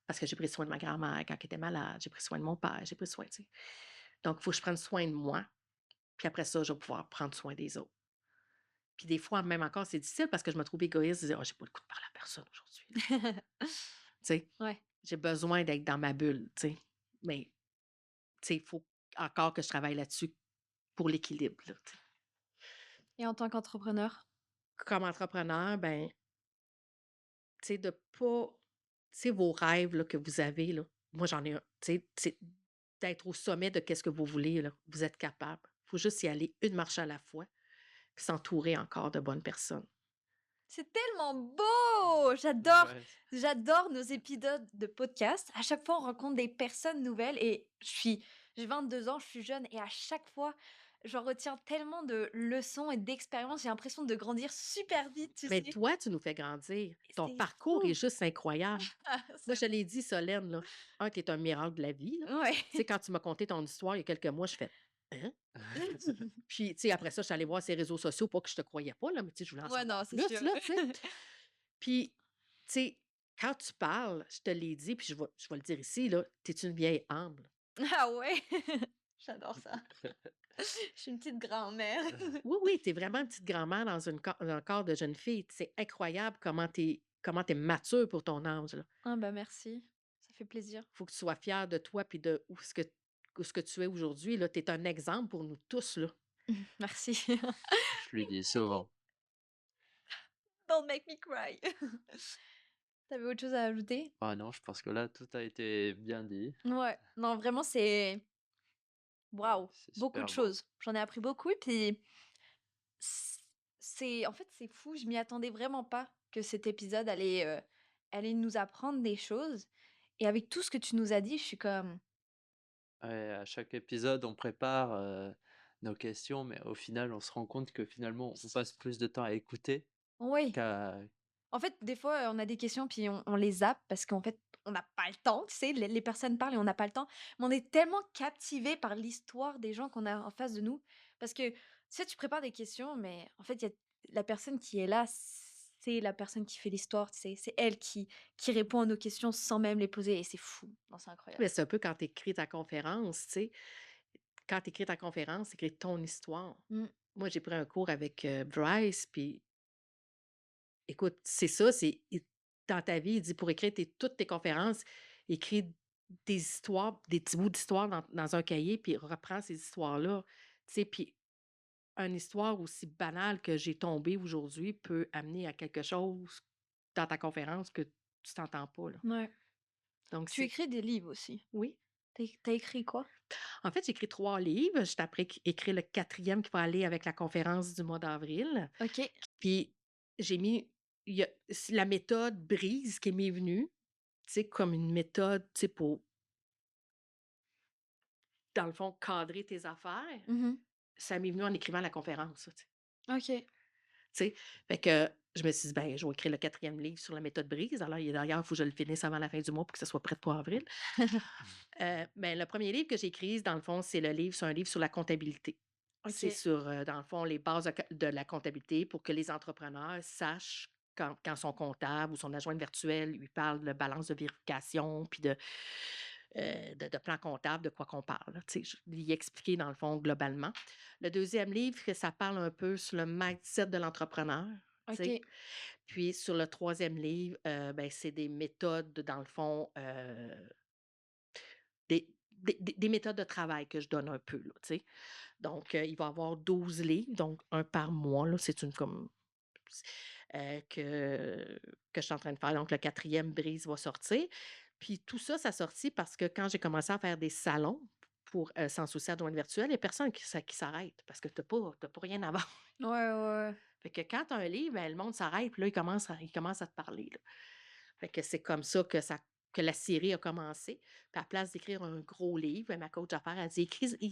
parce que j'ai pris soin de ma grand-mère quand elle était malade, j'ai pris soin de mon père, j'ai pris soin, tu sais. Donc, il faut que je prenne soin de moi, puis après ça, je vais pouvoir prendre soin des autres. Puis des fois, même encore, c'est difficile parce que je me trouve égoïste, de dire: «Oh, j'ai pas le goût de parler à personne aujourd'hui, là». Tu sais? Ouais. J'ai besoin d'être dans ma bulle, tu sais? Mais, tu sais, il faut encore que je travaille là-dessus pour l'équilibre, là, tu sais. Et en tant qu'entrepreneur? Comme entrepreneur, ben, tu sais, de pas, tu sais, vos rêves, là, que vous avez, là, moi, j'en ai un, tu sais, c'est d'être au sommet de qu'est-ce que vous voulez, là. Vous êtes capable. Il faut juste y aller une marche à la fois, puis s'entourer encore de bonnes personnes. C'est tellement beau! Ouais, J'adore nos épisodes de podcast. À chaque fois, on rencontre des personnes nouvelles et j'ai 22 ans, je suis jeune et à chaque fois, j'en retiens tellement de leçons et d'expériences. J'ai l'impression de grandir super vite, tu Mais sais? toi, tu nous fais grandir. Et Ton c'est parcours est fou! juste incroyable. Moi, C'est je l'ai dit, Solène, là, tu es un miracle de la vie, là. ouais. Tu sais, quand tu m'as conté ton histoire il y a quelques mois, je fais: «Hein?» Puis, tu sais, après ça, je suis allée voir ses réseaux sociaux, pas que je te croyais pas, là, mais tu sais, je voulais en Ouais, savoir non, c'est plus, sûr. là, tu sais. Puis, tu sais, quand tu parles, je te l'ai dit, puis je vais le dire ici, là, tu es une vieille humble. Ah ouais? J'adore ça. Je suis une petite grand-mère. Oui, oui, tu es vraiment une petite grand-mère dans un corps de jeune fille. C'est incroyable comment tu mature pour ton âge, là. Ah bah, merci, ça fait plaisir. Faut que tu sois fière de toi puis de où ce que tu es aujourd'hui, là. Tu es un exemple pour nous tous, là. Merci. je lui dis souvent. Don't make me cry. T'avais autre chose à ajouter? Ah non, je pense que là, tout a été bien dit. Ouais, non, vraiment, waouh, C'est beaucoup de super beau. choses. J'en ai appris beaucoup et puis c c'est en fait, c'est fou, je m'y attendais vraiment pas que cet épisode allait nous apprendre des choses et avec tout ce que tu nous as dit, je suis comme: Ouais, à chaque épisode, on prépare nos questions, mais au final, on se rend compte que finalement, on passe plus de temps à écouter «Oui». qu'à... En fait, des fois, on a des questions puis on les zappe parce qu'en fait, on n'a pas le temps, tu sais? Les personnes parlent et on n'a pas le temps. Mais on est tellement captivé par l'histoire des gens qu'on a en face de nous parce que, tu sais, tu prépares des questions, mais en fait, il y a la personne qui est là, c'est la personne qui fait l'histoire, tu sais? C'est elle qui répond à nos questions sans même les poser et c'est fou. Non, c'est incroyable. Mais c'est un peu quand tu écris ta conférence, tu sais. Quand tu écris ta conférence, écris ton histoire. Mmh. Moi, j'ai pris un cours avec, Bryce, puis écoute, c'est ça, dans ta vie, il dit: «Pour écrire toutes tes conférences, écris des histoires, des petits bouts d'histoire dans un cahier, puis reprends ces histoires-là». Tu sais, puis une histoire aussi banale que j'ai tombé aujourd'hui peut amener à quelque chose dans ta conférence que tu t'entends pas, là. Ouais. Donc Tu c'est écris des livres aussi. oui. Tu écrit quoi? En fait, j'ai écrit 3 livres. Je t'apprends écrire le quatrième qui va aller avec la conférence du mois d'avril. OK. Puis j'ai mis il y a la méthode BRISE qui m'est venue, tu sais, comme une méthode, tu sais, pour, dans le fond, cadrer tes affaires. Mmh. Ça m'est venu en écrivant la conférence, ça, tu sais. OK. Tu sais? Fait que je me suis dit: «Ben, je vais écrire le quatrième livre sur la méthode BRISE». Alors, d'ailleurs, il faut que je le finisse avant la fin du mois pour que ça soit prêt pour avril. Ben, le premier livre que j'ai écrit, dans le fond, c'est un livre sur la comptabilité. C'est OK. sur, dans le fond, les bases de la comptabilité pour que les entrepreneurs sachent quand son comptable ou son adjoint virtuel lui parle de balance de vérification, puis de de plan comptable, de quoi qu'on parle, là, tu sais, je lui expliquer dans le fond globalement. Le deuxième livre, que ça parle un peu sur le mindset de l'entrepreneur, tu sais. OK. Puis sur le troisième livre, ben, c'est des méthodes, dans le fond, des méthodes de travail que je donne un peu, là, tu sais. Donc, il va y avoir 12 livres, donc un par mois, là, c'est une comme que je suis en train de faire. Donc, le quatrième Brise va sortir. Puis tout ça, ça a sorti parce que quand j'ai commencé à faire des salons pour Sans souci à douane virtuelle, il y a personne qui s'arrête parce que tu pas rien à vendre. Ouais, ouais, ouais. Fait que quand tu as un livre, ben, le monde s'arrête, puis là, il commence à te parler, là. Fait que c'est comme ça que la série a commencé. Puis à la place d'écrire un gros livre, ben, ma coach d'affaires a dit: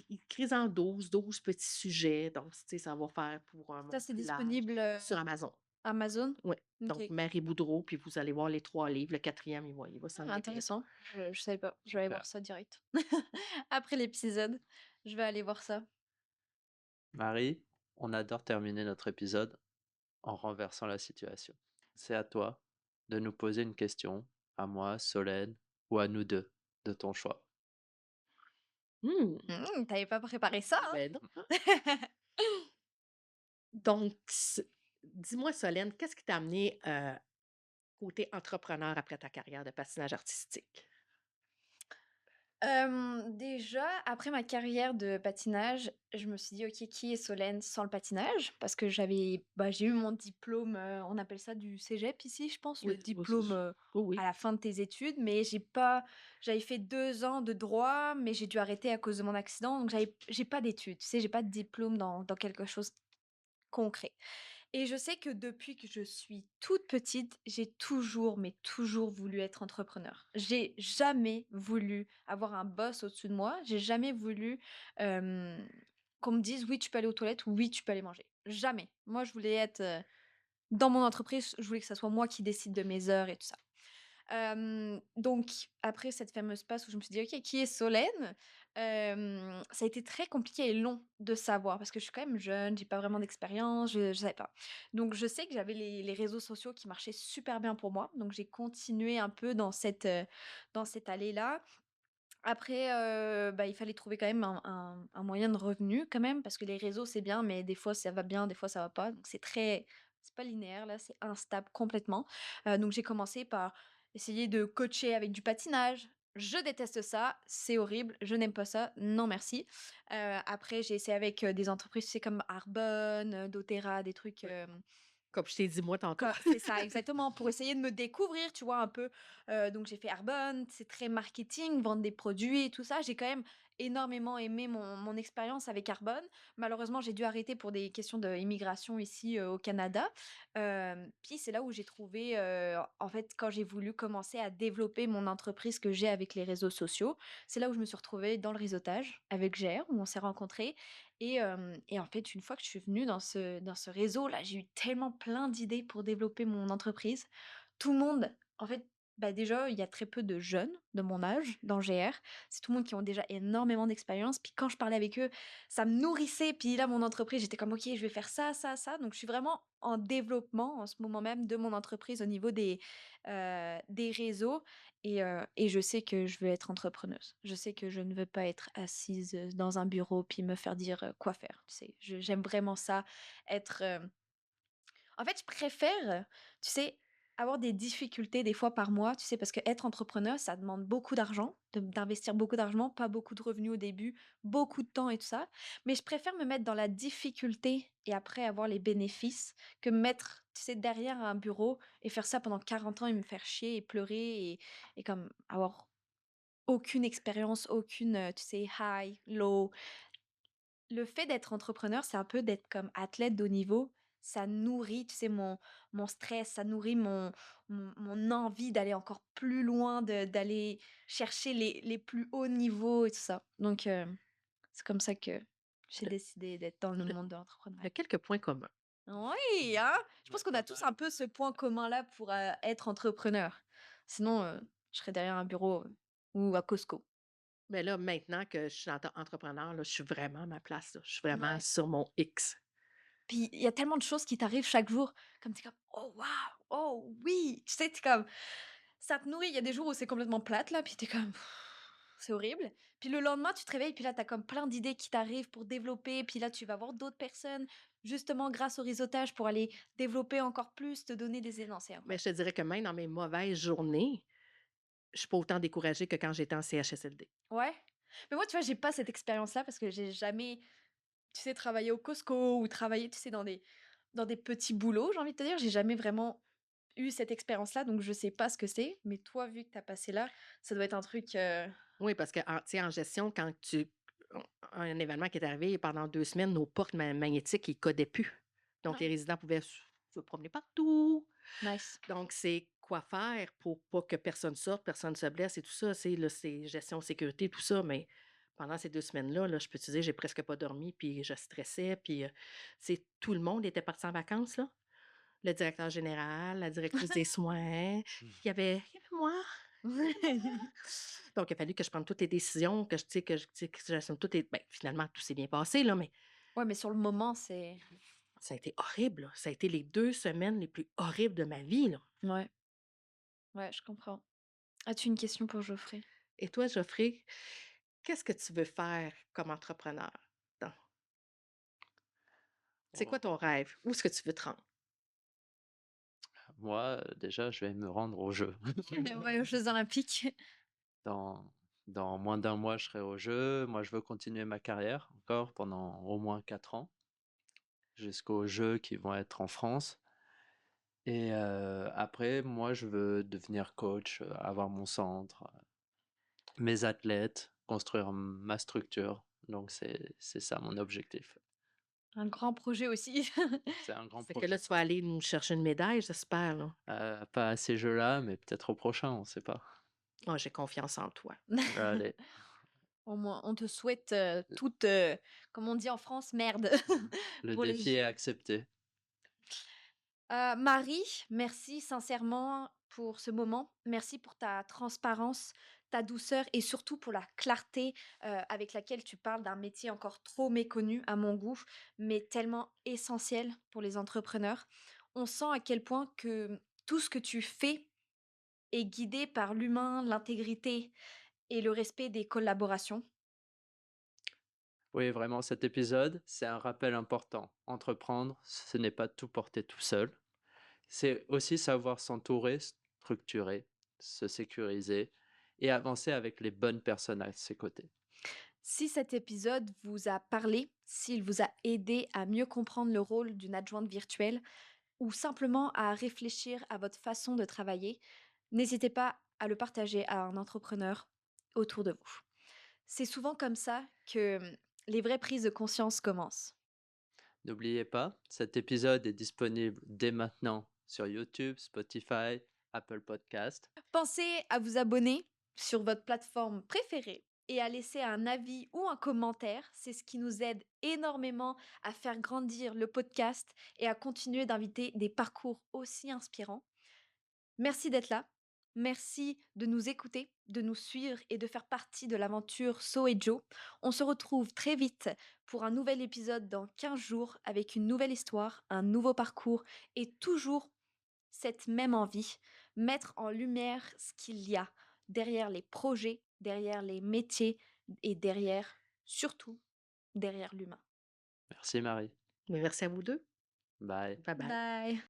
«Écris en 12 petits sujets». Donc, tu sais, ça va faire pour un Ça, monde c'est plus large disponible, sur Amazon. Amazon? Oui. OK. Donc Marie Boudreau, puis vous allez voir les 3 livres. Le quatrième, il va s'en Ah, aller bientôt. intéressant. Je savais pas. Je vais aller voir Super. ça direct. Après l'épisode, je vais aller voir ça. Marie, on adore terminer notre épisode en renversant la situation. C'est à toi de nous poser une question, à moi, Solène, ou à nous deux, de ton choix. Mmh, Tu pas préparé ça, ben non. hein? Donc dis-moi Solène, qu'est-ce qui t'a amené, côté entrepreneur après ta carrière de patinage artistique? Déjà, après ma carrière de patinage, je me suis dit: «OK, qui est Solène sans le patinage?» parce que j'ai eu mon diplôme, on appelle ça du cégep ici, je pense, le Oui, oui, c'est diplôme, oui, à oui. la fin de tes études, mais j'avais fait 2 ans de droit, mais j'ai dû arrêter à cause de mon accident, donc j'ai pas d'études, tu sais? J'ai pas de diplôme dans quelque chose concret. Et je sais que depuis que je suis toute petite, j'ai toujours, mais toujours voulu être entrepreneur. J'ai jamais voulu avoir un boss au-dessus de moi. J'ai jamais voulu qu'on me dise oui, tu peux aller aux toilettes ou oui, tu peux aller manger. Jamais. Moi, je voulais être dans mon entreprise. Je voulais que ça soit moi qui décide de mes heures et tout ça. Donc après cette fameuse passe où je me suis dit: «OK, qui est Solène?» Ça a été très compliqué et long de savoir parce que je suis quand même jeune, j'ai pas vraiment d'expérience, je savais pas. Donc je sais que j'avais les réseaux sociaux qui marchaient super bien pour moi, donc j'ai continué un peu dans cette allée-là. Après, bah, il fallait trouver quand même un moyen de revenu quand même parce que les réseaux, c'est bien, mais des fois ça va bien, des fois ça va pas. Donc c'est pas linéaire là, c'est instable complètement. Donc j'ai commencé par essayer de coacher avec du patinage. Je déteste ça, c'est horrible, je n'aime pas ça, non merci. Après j'ai essayé avec, des entreprises, tu sais, comme Arbonne, doTERRA, des trucs, Oui. Comme je t'ai dit moi Co tantôt. c'est ça, exactement, pour essayer de me découvrir, tu vois, un peu. Donc j'ai fait Arbonne, c'est très marketing, vendre des produits et tout ça. J'ai quand même énormément aimé mon expérience avec Arbonne. Malheureusement, j'ai dû arrêter pour des questions d'immigration ici, au Canada. Puis c'est là où j'ai trouvé, en fait, quand j'ai voulu commencer à développer mon entreprise que j'ai avec les réseaux sociaux, c'est là où je me suis retrouvée dans le réseautage avec GR, où on s'est rencontrés et en fait, une fois que je suis venue dans ce réseau-là, j'ai eu tellement plein d'idées pour développer mon entreprise. Tout le monde en fait, bah, déjà, il y a très peu de jeunes de mon âge dans GR. C'est tout le monde qui ont déjà énormément d'expérience. Puis quand je parlais avec eux, ça me nourrissait. Puis là, mon entreprise, j'étais comme: «OK, je vais faire ça, ça, ça». Donc je suis vraiment en développement en ce moment même de mon entreprise au niveau des réseaux et je sais que je veux être entrepreneuse. Je sais que je ne veux pas être assise, dans un bureau puis me faire dire, quoi faire, tu sais? J'aime vraiment ça, être, en fait, je préfère, tu sais, avoir des difficultés des fois par mois, tu sais, parce qu'être entrepreneur, ça demande beaucoup d'argent, d'investir beaucoup d'argent, pas beaucoup de revenus au début, beaucoup de temps et tout ça. Mais je préfère me mettre dans la difficulté et après avoir les bénéfices que me mettre, tu sais, derrière un bureau et faire ça pendant 40 ans et me faire chier et pleurer et comme avoir aucune expérience, aucune, tu sais, high, low. Le fait d'être entrepreneur, c'est un peu d'être comme athlète de haut niveau. Ça nourrit, tu sais, mon stress, ça nourrit mon envie d'aller encore plus loin, d'aller chercher les plus hauts niveaux et tout ça. Donc, c'est comme ça que j'ai Il décidé d'être dans le monde de y a l'entrepreneuriat. quelques points communs. Oui, hein? Je Ouais, pense qu'on pas a tous mal. un peu ce point commun-là pour être entrepreneur. Sinon, je serais derrière un bureau ou à Costco. Mais là, maintenant que je suis entrepreneur, là, je suis vraiment à ma place, là. Je suis vraiment Ouais. sur mon X. Puis il y a tellement de choses qui t'arrivent chaque jour, comme tu comme: «Oh waouh! Oh oui!» Tu sais, tu comme ça te nourrit. Il y a des jours où c'est complètement plate là, puis tu es comme: c'est horrible. Puis le lendemain, tu te réveilles, puis là, tu as comme plein d'idées qui t'arrivent pour développer. Puis là, tu vas voir d'autres personnes, justement grâce au réseautage, pour aller développer encore plus, te donner des élan. C'est Mais incroyable. je te dirais que même dans mes mauvaises journées, je suis pas autant découragée que quand j'étais en CHSLD. Ouais. Mais moi, tu vois, j'ai pas cette expérience-là parce que j'ai jamais, tu sais, travaillé au Costco ou travaillé, tu sais, dans des petits boulots, j'ai envie de te dire. J'ai jamais vraiment eu cette expérience-là, donc je sais pas ce que c'est. Mais toi, vu que tu as passé là, ça doit être un truc. Oui, parce que tu sais, en gestion, quand un événement qui est arrivé pendant 2 semaines, nos portes magnétiques, ils codaient plus. Donc, Ah, les résidents pouvaient se promener partout. nice. Donc, c'est quoi faire pour pas que personne sorte, personne se blesse et tout ça. C'est gestion sécurité, tout ça. Mais pendant ces 2 semaines-là, là, je peux te dire, j'ai presque pas dormi, puis je stressais. Puis, tout le monde était parti en vacances, là. Le directeur général, la directrice des soins, il y avait moi. Donc, il a fallu que je prenne toutes les décisions, que je, tu sais, que que j'assume toutes les. Ben, finalement, tout s'est bien passé, là, mais Ouais, mais sur le moment, c'est. ça a été horrible, là. Ça a été les 2 semaines les plus horribles de ma vie, là. Ouais, ouais, je comprends. As-tu une question pour Geoffrey? Et toi, Geoffrey, qu'est-ce que tu veux faire comme entrepreneur? Dans- C'est quoi Bon, ton rêve? Où est-ce que tu veux te rendre? moi, déjà, je vais me rendre au jeu. Ouais, aux Jeux Olympiques. Dans, dans moins d'un mois, je serai au jeu. Moi, je veux continuer ma carrière encore pendant au moins 4 ans, jusqu'aux jeux qui vont être en France. Et après, moi, je veux devenir coach, avoir mon centre, mes athlètes, construire ma structure. Donc, c'est ça mon objectif. Un grand projet aussi. C'est un grand C'est que là, projet. tu vas aller nous chercher une médaille, j'espère, là. Pas à ces jeux-là, mais peut-être au prochain, on ne sait pas. Oh, j'ai confiance en toi. Allez, Au moins, on te souhaite toute, comme on dit en France, merde le pour les défi Jeux. est accepté. Marie, merci sincèrement pour ce moment. Merci pour ta transparence, ta douceur et surtout pour la clarté avec laquelle tu parles d'un métier encore trop méconnu à mon goût, mais tellement essentiel pour les entrepreneurs. On sent à quel point que tout ce que tu fais est guidé par l'humain, l'intégrité et le respect des collaborations. Oui, vraiment, cet épisode, c'est un rappel important. Entreprendre, ce n'est pas tout porter tout seul. C'est aussi savoir s'entourer, structurer, se sécuriser et avancer avec les bonnes personnes à ses côtés. Si cet épisode vous a parlé, s'il vous a aidé à mieux comprendre le rôle d'une adjointe virtuelle, ou simplement à réfléchir à votre façon de travailler, n'hésitez pas à le partager à un entrepreneur autour de vous. C'est souvent comme ça que les vraies prises de conscience commencent. N'oubliez pas, cet épisode est disponible dès maintenant sur YouTube, Spotify, Apple Podcast. Pensez à vous abonner sur votre plateforme préférée et à laisser un avis ou un commentaire. C'est ce qui nous aide énormément à faire grandir le podcast et à continuer d'inviter des parcours aussi inspirants. Merci d'être là. Merci de nous écouter, de nous suivre et de faire partie de l'aventure So et Joe. On se retrouve très vite pour un nouvel épisode dans 15 jours avec une nouvelle histoire, un nouveau parcours et toujours cette même envie, mettre en lumière ce qu'il y a derrière les projets, derrière les métiers et derrière, surtout, derrière l'humain. Merci Marie. Mais merci à vous deux. Bye. Bye bye. Bye.